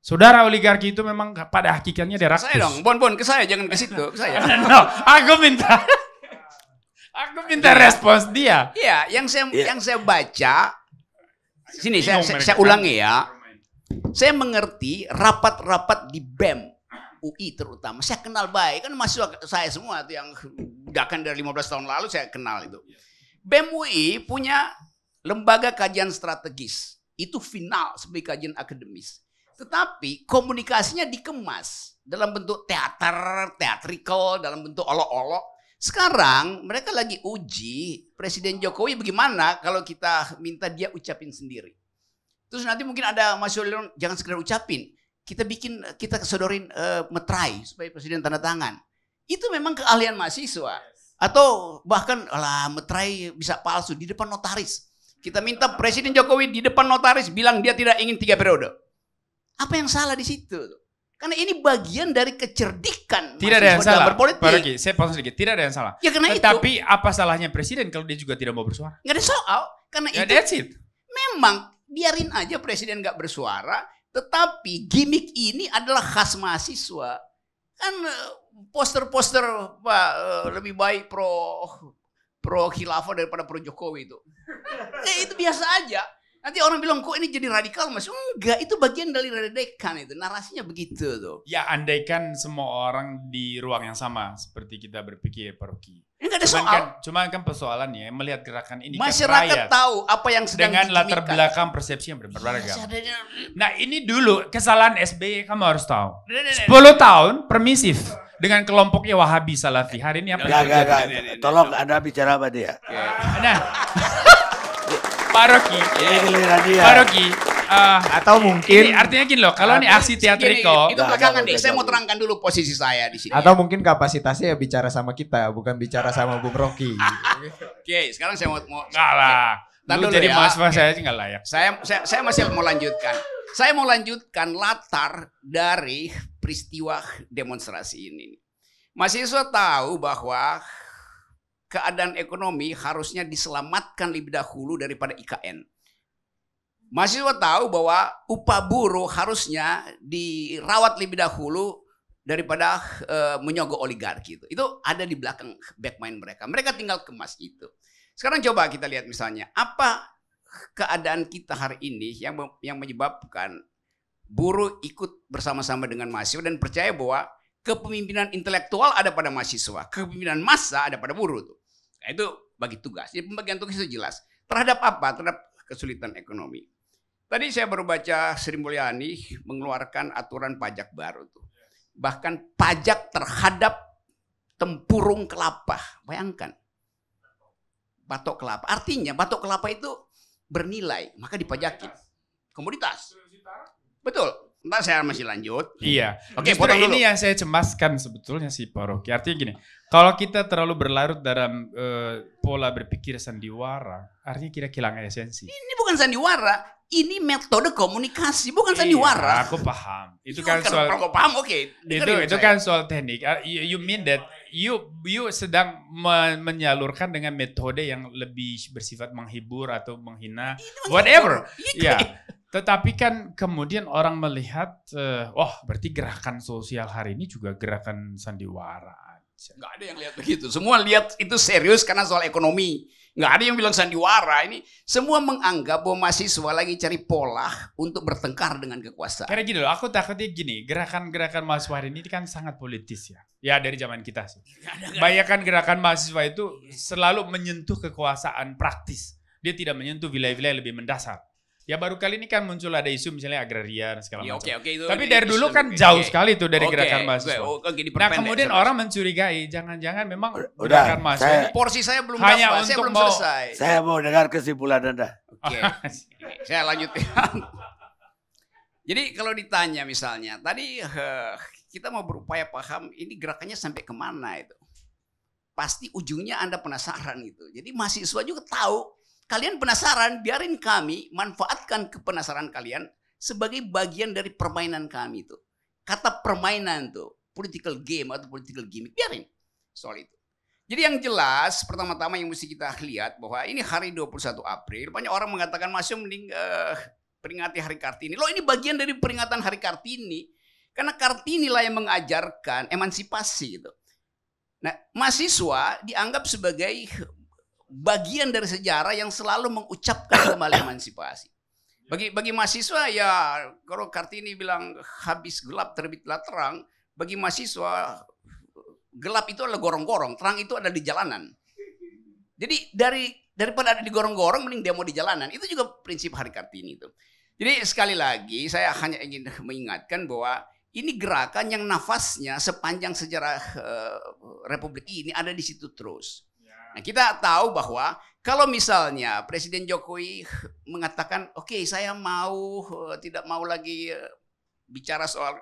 Saudara oligarki itu memang pada hakikatnya dia rakus. Saya dong, Bon, ke saya, jangan ke situ, ke saya. No, aku minta respons dia. Iya, yang saya baca, sini saya ulangi ya. Saya mengerti rapat-rapat di BEM UI terutama. Saya kenal baik, kan mahasiswa saya semua itu yang bahkan dari 15 tahun lalu saya kenal itu. BEM UI punya lembaga kajian strategis. Itu final sebagai kajian akademis. Tetapi komunikasinya dikemas dalam bentuk theatrical, dalam bentuk olok-olok. Sekarang mereka lagi uji Presiden Jokowi bagaimana kalau kita minta dia ucapin sendiri. Terus nanti mungkin ada mahasiswa jangan sekedar ucapin. Kita sodorin meterai supaya Presiden tanda tangan. Itu memang keahlian mahasiswa. Atau bahkan meterai bisa palsu di depan notaris. Kita minta Presiden Jokowi di depan notaris bilang dia tidak ingin 3 periode. Apa yang salah di situ? Karena ini bagian dari kecerdikan tidak ada yang salah berpolitik. Pak Rocky, saya potong sedikit. Tidak ada yang salah. Ya karena Tetapi apa salahnya presiden kalau dia juga tidak mau bersuara? Nggak ada soal. Karena Ya, itu that's it. memang biarin aja presiden nggak bersuara. Tetapi gimmick ini adalah khas mahasiswa. Kan poster-poster lebih baik pro khilafah daripada pro Jokowi itu. Itu biasa aja. Nanti orang bilang kok ini jadi radikal mas? Enggak, itu bagian dari radikal itu. Narasinya begitu tuh. Ya andaikan semua orang di ruang yang sama seperti kita berpikir Pak Rocky. Enggak ada soal. Cuman kan persoalannya melihat gerakan ini masyarakat tahu apa yang sedang dengan latar belakang persepsi yang beragam. Nah ini dulu kesalahan SBY kamu harus tahu. 10 tahun permisif dengan kelompoknya Wahabi Salafi. Hari ini apa? Enggak. Tolong Anda bicara sama dia. Nah. Pak Rocky, atau mungkin ini artinya gini loh, kalau ini aksi teatrikal, itu belakangan deh. Saya mau terangkan dulu posisi saya di sini. Atau mungkin kapasitasnya ya bicara sama kita, bukan bicara sama Bung Rocky. Oke, sekarang saya mau enggak lah. Lu jadi mahasiswa saya nggak layak. Saya masih mau lanjutkan. Saya mau lanjutkan latar dari peristiwa demonstrasi ini. Mahasiswa tahu bahwa keadaan ekonomi harusnya diselamatkan lebih dahulu daripada IKN. Mahasiswa tahu bahwa upah buruh harusnya dirawat lebih dahulu daripada menyogok oligarki itu. Itu ada di belakang back mind mereka. Mereka tinggal kemas itu. Sekarang coba kita lihat misalnya apa keadaan kita hari ini yang menyebabkan buruh ikut bersama-sama dengan mahasiswa dan percaya bahwa kepemimpinan intelektual ada pada mahasiswa, kepemimpinan massa ada pada buruh tuh. Nah, itu bagi tugas. Jadi pembagian tugas itu jelas. Terhadap apa? Terhadap kesulitan ekonomi. Tadi saya baru baca Sri Mulyani mengeluarkan aturan pajak baru tuh. Bahkan pajak terhadap tempurung kelapa. Bayangkan. Batok kelapa. Artinya batok kelapa itu bernilai, maka dipajakin. Komoditas. Betul. Ntar saya masih lanjut. Iya. Oke, potong dulu. Ini yang saya cemaskan sebetulnya sih Pak Rocky. Artinya gini, kalau kita terlalu berlarut dalam pola berpikir sandiwara, artinya kita kehilangan esensi. Ini bukan sandiwara, ini metode komunikasi, bukan sandiwara. Aku paham. Itu kan soal. Kalau paham, oke. Itu kan soal teknik. You mean that you sedang menyalurkan dengan metode yang lebih bersifat menghibur atau menghina, whatever. Ya. Tetapi kan kemudian orang melihat, berarti gerakan sosial hari ini juga gerakan sandiwara aja. Nggak ada yang lihat begitu. Semua lihat itu serius karena soal ekonomi. Nggak ada yang bilang sandiwara. Ini semua menganggap bahwa mahasiswa lagi cari pola untuk bertengkar dengan kekuasaan. Karena gini loh, aku takutnya gini, gerakan-gerakan mahasiswa hari ini kan sangat politis ya. Ya dari zaman kita sih. Bayangkan gerakan mahasiswa itu selalu menyentuh kekuasaan praktis. Dia tidak menyentuh wilayah-wilayah lebih mendasar. Ya baru kali ini kan muncul ada isu misalnya agraria dan segala macam. Tapi dari dulu kan jauh sekali tuh dari gerakan mahasiswa. Nah kemudian orang mencurigai, jangan-jangan memang gerakan mahasiswa. Porsi saya belum hanya saya belum selesai. Saya mau dengar kesimpulan Anda. Oke, saya lanjutkan. Jadi kalau ditanya misalnya, tadi kita mau berupaya paham ini gerakannya sampai kemana itu. Pasti ujungnya Anda penasaran gitu. Jadi mahasiswa juga tahu. Kalian penasaran, biarin kami manfaatkan kepenasaran kalian sebagai bagian dari permainan kami itu. Kata permainan tuh, political game atau political gimmick, biarin soal itu. Jadi yang jelas, pertama-tama yang mesti kita lihat bahwa ini hari 21 April, banyak orang mengatakan masih mending peringati Hari Kartini. Loh, ini bagian dari peringatan Hari Kartini. Karena Kartini lah yang mengajarkan emansipasi gitu. Nah, mahasiswa dianggap sebagai bagian dari sejarah yang selalu mengucapkan kembali emansipasi. Bagi mahasiswa ya, kalau Kartini bilang habis gelap terbitlah terang, bagi mahasiswa gelap itu adalah gorong-gorong, terang itu ada di jalanan. Jadi daripada ada di gorong-gorong, mending demo di jalanan. Itu juga prinsip Hari Kartini itu. Jadi sekali lagi saya hanya ingin mengingatkan bahwa ini gerakan yang nafasnya sepanjang sejarah Republik ini ada di situ terus. Nah, kita tahu bahwa kalau misalnya Presiden Jokowi mengatakan, oke, saya tidak mau lagi bicara soal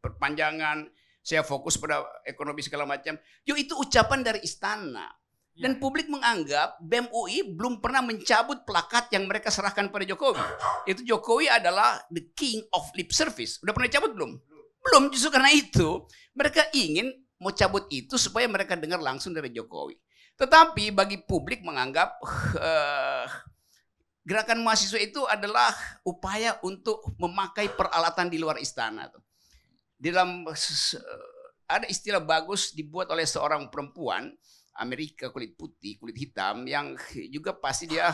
perpanjangan, saya fokus pada ekonomi segala macam. Itu ucapan dari istana. Dan publik menganggap BEM UI belum pernah mencabut plakat yang mereka serahkan pada Jokowi. Itu Jokowi adalah the king of lip service. Udah pernah cabut belum? Belum, justru karena itu mereka ingin mau cabut itu supaya mereka dengar langsung dari Jokowi. Tetapi bagi publik menganggap gerakan mahasiswa itu adalah upaya untuk memakai peralatan di luar istana. Ada istilah bagus dibuat oleh seorang perempuan Amerika kulit putih, kulit hitam yang juga pasti dia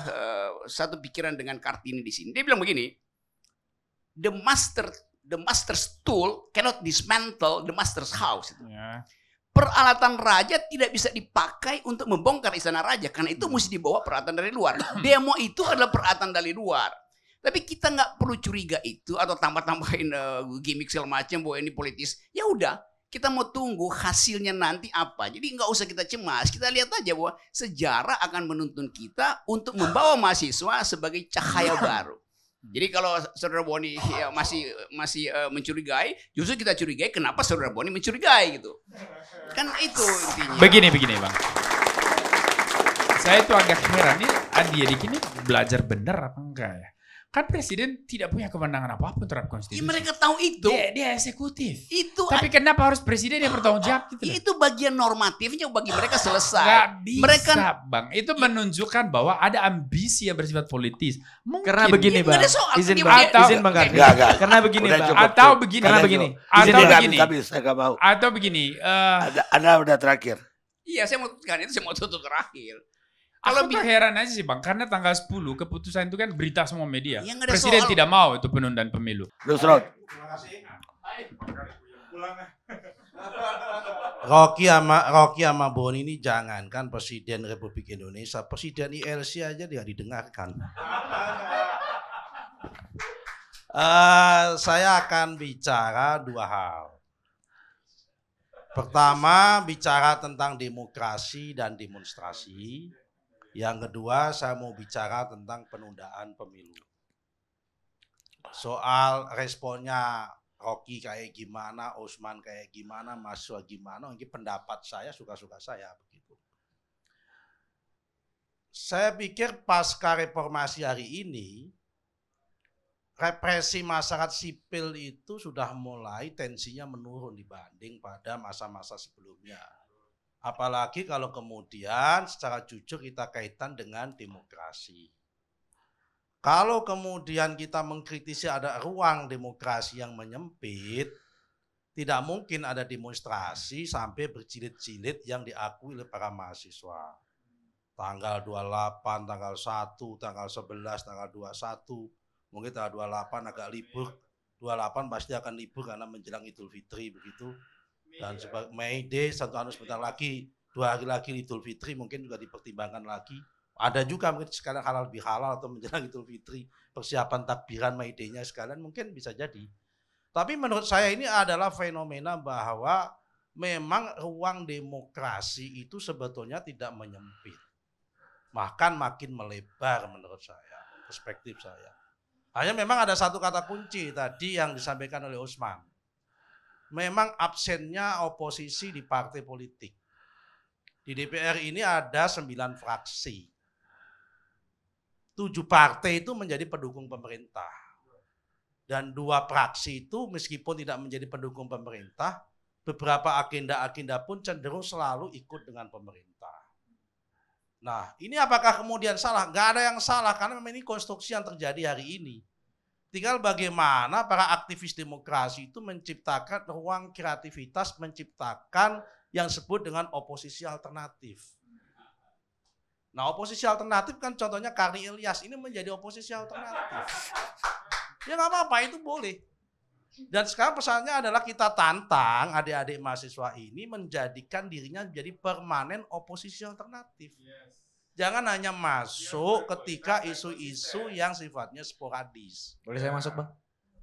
satu pikiran dengan Kartini di sini. Dia bilang begini, the master's tool cannot dismantle the master's house. Yeah. Peralatan raja tidak bisa dipakai untuk membongkar istana raja karena itu mesti dibawa peralatan dari luar. Demo itu adalah peralatan dari luar. Tapi kita nggak perlu curiga itu atau tambah-tambahin gimmick segala macam bahwa ini politis. Ya udah, kita mau tunggu hasilnya nanti apa. Jadi nggak usah kita cemas. Kita lihat aja bahwa sejarah akan menuntun kita untuk membawa mahasiswa sebagai cahaya baru. Jadi kalau Saudara Boni ya masih mencurigai, justru kita curigai kenapa Saudara Boni mencurigai gitu. Kan itu intinya. Begini Bang. Saya itu agak heran nih, Adik ini belajar benar apa enggak ya? Kan presiden tidak punya kewenangan apapun terhadap konstitusi. Ya, mereka tahu itu. Dia eksekutif. Itu. Tapi kenapa harus presiden yang bertanggung jawab gitu? Itu bagian normatifnya bagi mereka selesai. Gak bisa, mereka, Bang. Itu menunjukkan bahwa ada ambisi yang bersifat politis. Mungkin. Karena begini, Bang. Izin Bang Karni. Karena begini, Bang. Atau begini. Karena begini. Saya nggak mau. Atau begini. Anda udah terakhir. Iya, saya mau tutup terakhir. Kalau heran aja sih Bang, karena tanggal 10 keputusan itu kan berita semua media. Ya, presiden tidak mau itu penundaan pemilu. Terima kasih. Rocky sama Boni ini jangankan Presiden Republik Indonesia, Presiden ILC aja dia didengarkan. Saya akan bicara dua hal. Pertama, bicara tentang demokrasi dan demonstrasi. Yang kedua, saya mau bicara tentang penundaan pemilu. Soal responnya Rocky kayak gimana, Osman kayak gimana, mahasiswa gimana, ini pendapat saya, suka-suka saya begitu. Saya pikir pasca reformasi hari ini, represi masyarakat sipil itu sudah mulai tensinya menurun dibanding pada masa-masa sebelumnya. Apalagi kalau kemudian secara jujur kita kaitan dengan demokrasi. Kalau kemudian kita mengkritisi ada ruang demokrasi yang menyempit, tidak mungkin ada demonstrasi sampai berjilid-jilid yang diakui oleh para mahasiswa. Tanggal 28, tanggal 1, tanggal 11, tanggal 21, mungkin tanggal 28 agak libur. 28 pasti akan libur karena menjelang Idul Fitri begitu. Dan sebagai May Day, satu anu sebentar lagi, 2 hari lagi Idul Fitri mungkin juga dipertimbangkan lagi. Ada juga mungkin sekarang halal bihalal atau menjelang Idul Fitri, persiapan takbiran May Day-nya sekalian mungkin bisa jadi. Tapi menurut saya ini adalah fenomena bahwa memang ruang demokrasi itu sebetulnya tidak menyempit. Bahkan makin melebar menurut saya, perspektif saya. Hanya memang ada satu kata kunci tadi yang disampaikan oleh Osman. Memang absennya oposisi di partai politik. Di DPR ini ada 9 fraksi. 7 partai itu menjadi pendukung pemerintah. Dan 2 fraksi itu meskipun tidak menjadi pendukung pemerintah, beberapa agenda-agenda pun cenderung selalu ikut dengan pemerintah. Nah, ini apakah kemudian salah? Nggak ada yang salah, karena memang ini konstruksi yang terjadi hari ini. Tinggal bagaimana para aktivis demokrasi itu menciptakan ruang kreativitas, menciptakan yang disebut dengan oposisi alternatif. Nah, oposisi alternatif kan contohnya Karni Ilyas ini menjadi oposisi alternatif. Ya nggak apa-apa, itu boleh. Dan sekarang pesannya adalah kita tantang adik-adik mahasiswa ini menjadikan dirinya menjadi permanen oposisi alternatif. Jangan hanya masuk ketika isu-isu yang sifatnya sporadis. Boleh saya masuk, Bang?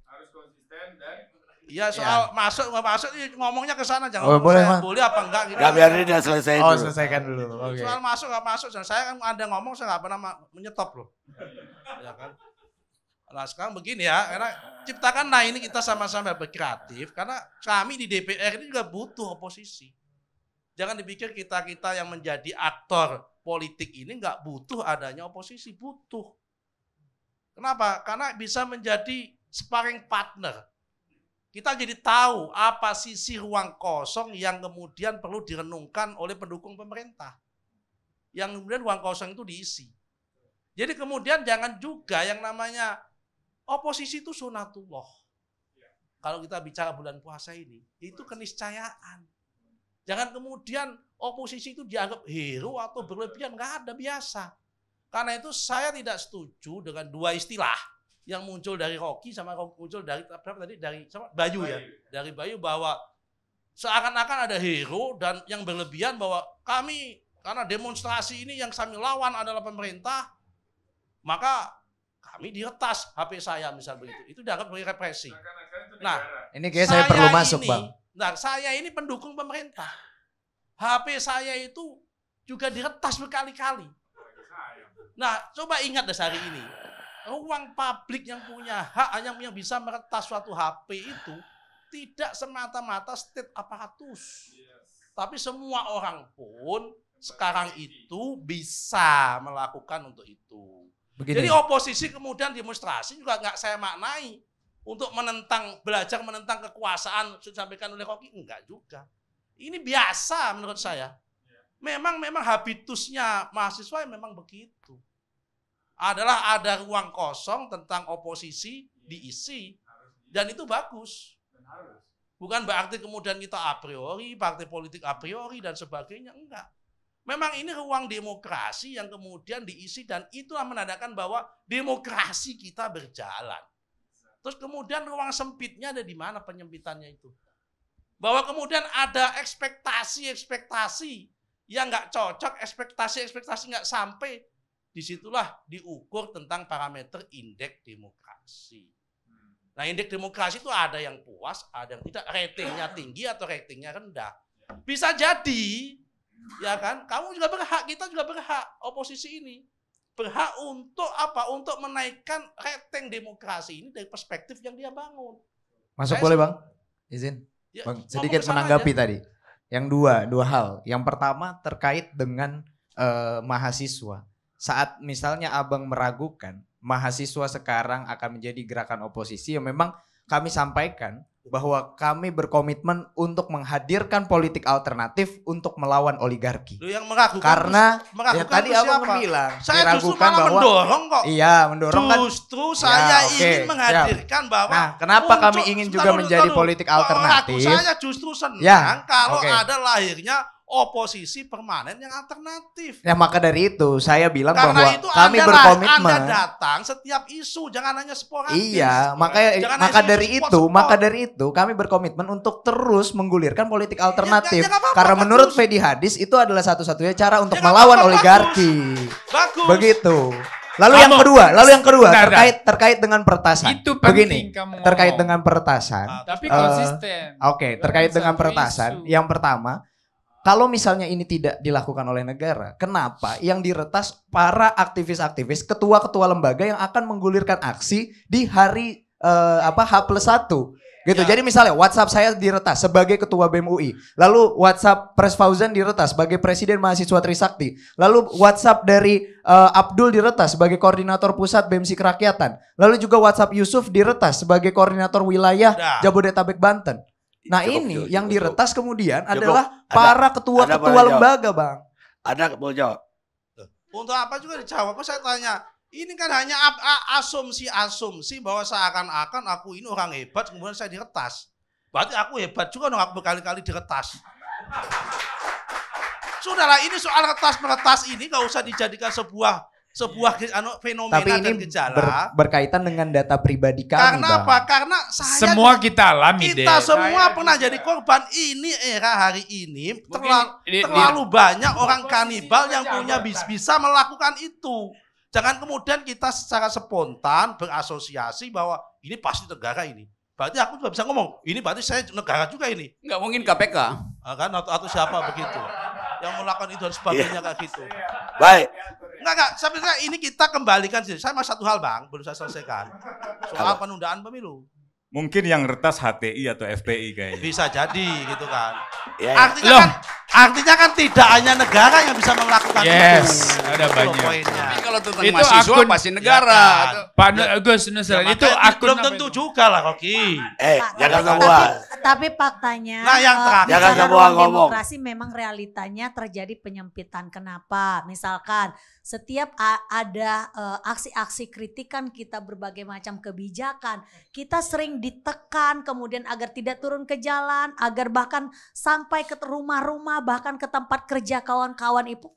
Harus konsisten dan Iya, soal masuk nggak masuk ngomongnya ke sana, jangan Oh, boleh, Bang. boleh apa enggak gitu. Nggak, biarin dia selesai Oh, dulu. selesaikan dulu. Oke. Soal masuk nggak masuk, saya kan ada ngomong saya nggak pernah menyetop loh. Ya kan? Nah sekarang begini ya, karena ciptakan ini kita sama-sama berkreatif, karena kami di DPR ini juga butuh oposisi. Jangan dipikir kita-kita yang menjadi aktor politik ini nggak butuh adanya oposisi, butuh. Kenapa? Karena bisa menjadi sparring partner. Kita jadi tahu apa sisi ruang kosong yang kemudian perlu direnungkan oleh pendukung pemerintah. Yang kemudian ruang kosong itu diisi. Jadi kemudian jangan juga yang namanya oposisi itu sunatullah. Kalau kita bicara bulan puasa ini, itu keniscayaan. Jangan kemudian oposisi itu dianggap hero atau berlebihan, nggak ada, biasa. Karena itu saya tidak setuju dengan dua istilah yang muncul dari Rocky sama muncul dari Bayu ya, dari Bayu, bahwa seakan-akan ada hero dan yang berlebihan bahwa kami karena demonstrasi ini yang kami lawan adalah pemerintah, maka kami diretas HP saya misal begitu. Itu dianggap sebagai represi. Nah, ini kayak saya perlu masuk, Bang. Nah, saya ini pendukung pemerintah. HP saya itu juga diretas berkali-kali. Nah, coba ingat deh hari ini. Ruang publik yang punya hak yang bisa meretas suatu HP itu tidak semata-mata state aparatus. Tapi semua orang pun sekarang itu bisa melakukan untuk itu. Begini. Jadi oposisi kemudian demonstrasi juga nggak saya maknai untuk belajar menentang kekuasaan sudah disampaikan oleh Rocky, enggak juga. Ini biasa menurut saya. Memang habitusnya mahasiswa memang begitu. Adalah ada ruang kosong tentang oposisi diisi dan itu bagus. Bukan berarti kemudian kita a priori, partai politik a priori dan sebagainya, enggak. Memang ini ruang demokrasi yang kemudian diisi dan itulah menandakan bahwa demokrasi kita berjalan. Terus kemudian ruang sempitnya ada di mana penyempitannya itu? Bahwa kemudian ada ekspektasi yang nggak cocok, ekspektasi nggak sampai, disitulah diukur tentang parameter indeks demokrasi. Nah, indeks demokrasi itu ada yang puas, ada yang tidak, ratingnya tinggi atau ratingnya rendah. Bisa jadi, ya kan? Kamu juga berhak, kita juga berhak, oposisi ini berhak untuk apa? Untuk menaikkan rating demokrasi ini dari perspektif yang dia bangun. Masuk boleh, Bang? Izin. Ya, Bang, sedikit menanggapi tadi. Yang dua hal. Yang pertama terkait dengan mahasiswa. Saat misalnya Abang meragukan mahasiswa sekarang akan menjadi gerakan oposisi, yang memang kami sampaikan bahwa kami berkomitmen untuk menghadirkan politik alternatif untuk melawan oligarki. Lu yang meragukan. Karena meragukan ya tadi Abang bilang, saya justru malah bahwa mendorong kok. Iya, mendorong kan. Justru saya ingin menghadirkan bahwa nah, kenapa kami ingin juga menjadi politik alternatif? Saya justru senang kalau ada lahirnya oposisi permanen yang alternatif. Ya maka dari itu saya bilang karena bahwa itu kami berkomitmen. Anda datang setiap isu, jangan hanya sporadis. Iya, maka dari itu kami berkomitmen untuk terus menggulirkan politik alternatif. Karena menurut Fedi Hadis itu adalah satu-satunya cara untuk melawan oligarki. Bagus. Begitu. Lalu yang kedua terkait dengan peretasan. Itu begini, kamu terkait dengan peretasan. Tapi konsisten. Oke, terkait dengan peretasan. Yang pertama, kalau misalnya ini tidak dilakukan oleh negara, kenapa yang diretas para aktivis-aktivis, ketua-ketua lembaga yang akan menggulirkan aksi di hari H+1 gitu. Ya. Jadi misalnya WhatsApp saya diretas sebagai ketua BEM UI, lalu WhatsApp Pres Fauzan diretas sebagai presiden mahasiswa Trisakti, lalu WhatsApp dari Abdul diretas sebagai koordinator pusat BEMSI Kerakyatan, lalu juga WhatsApp Yusuf diretas sebagai koordinator wilayah Jabodetabek Banten. Nah ini yang diretas kemudian adalah para ketua-ketua lembaga, Bang. Ada mau jawab? Untuk apa juga dijawab? Kok saya tanya, ini kan hanya asumsi-asumsi bahwa seakan-akan aku ini orang hebat, kemudian saya diretas. Berarti aku hebat juga dong, aku berkali-kali diretas. Sudahlah, ini soal retas-meretas ini gak usah dijadikan sebuah fenomena Tapi dan ini gejala. berkaitan dengan data pribadi kami. Karena Bang. apa? Karena saya Semua juga, kita alami deh. kita semua pernah jadi korban. Ini era hari ini terlalu banyak orang kanibal yang punya bisa melakukan itu. Jangan kemudian kita secara spontan berasosiasi bahwa ini pasti negara ini. Berarti aku juga bisa ngomong, ini berarti saya negara juga ini. Nggak mungkin KPK. Kan atau siapa begitu. Yang melakukan itu dan sebagainya kayak gitu. Baik. Enggak, sebenarnya ini kita kembalikan sih. Saya masih satu hal Bang, belum saya selesaikan. Soal penundaan pemilu. Mungkin yang retas HTI atau FPI kayaknya. Bisa jadi gitu kan. Ya. Artinya kan tidak hanya negara yang bisa melakukan itu. Yes, ada banyak. Tapi kalau tentang Itu mahasiswa akun- pasti negara. Ya kan. Pak Gus Nusran, Ya, itu makanya akun belum apa tentu itu? juga lah Rocky. Jangan semua. Tapi faktanya Nah, yang terakhir. Jangan bicara semua ruang ngomong. demokrasi memang realitanya terjadi penyempitan. Kenapa? Misalkan setiap ada aksi-aksi kritikan kita berbagai macam kebijakan, kita sering ditekan kemudian agar tidak turun ke jalan, agar bahkan sampai ke rumah-rumah, bahkan ke tempat kerja kawan-kawan itu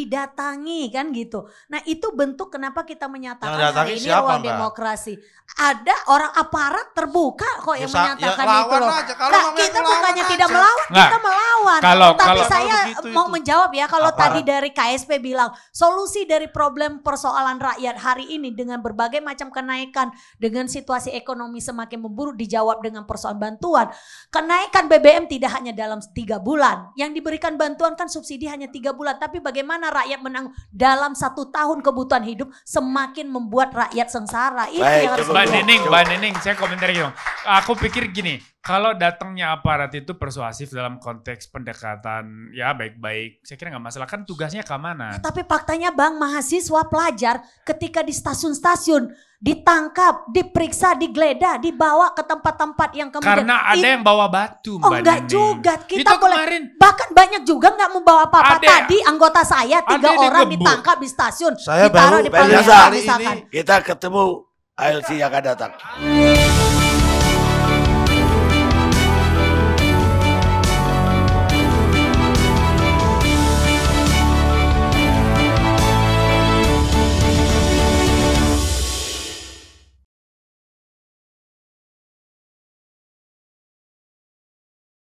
didatangi kan gitu. Nah itu bentuk kenapa kita menyatakan hari ini siapa, ruang Mbak? demokrasi. Ada orang aparat terbuka kok yang menyatakan itu lawan loh. aja. Kalau Nah, ngomongnya kita lawan bukannya aja. tidak melawan, Nggak. kita melawan. Kalau- Tapi kalau- saya begitu mau itu. menjawab ya kalau Aparat. tadi dari KSP bilang solusi dari problem persoalan rakyat hari ini dengan berbagai macam kenaikan, dengan situasi ekonomi semakin memburuk dijawab dengan persoalan bantuan. Kenaikan BBM tidak hanya dalam 3 bulan. Yang diberikan bantuan kan subsidi hanya 3 bulan. Tapi bagaimana rakyat menanggung dalam 1 tahun kebutuhan hidup semakin membuat rakyat sengsara. Itu Baik, yang harus coba. Mbak Nining, saya komentar gitu. Aku pikir gini, kalau datangnya aparat itu persuasif dalam konteks pendekatan ya baik-baik, saya kira nggak masalah. Kan tugasnya keamanan. Tapi faktanya Bang, mahasiswa pelajar ketika di stasiun-stasiun ditangkap, diperiksa, digeledah, dibawa ke tempat-tempat yang kemudian Karena ada yang bawa batu, Oh Mbak enggak Nining. juga, kita Itu boleh kemarin- bahkan banyak juga nggak membawa apa-apa. Ada- Tadi anggota saya 3 ada yang orang digebuk. ditangkap di stasiun, Saya ditaruh di baru pengadilan hari misalkan. Kita ketemu ALC yang akan datang.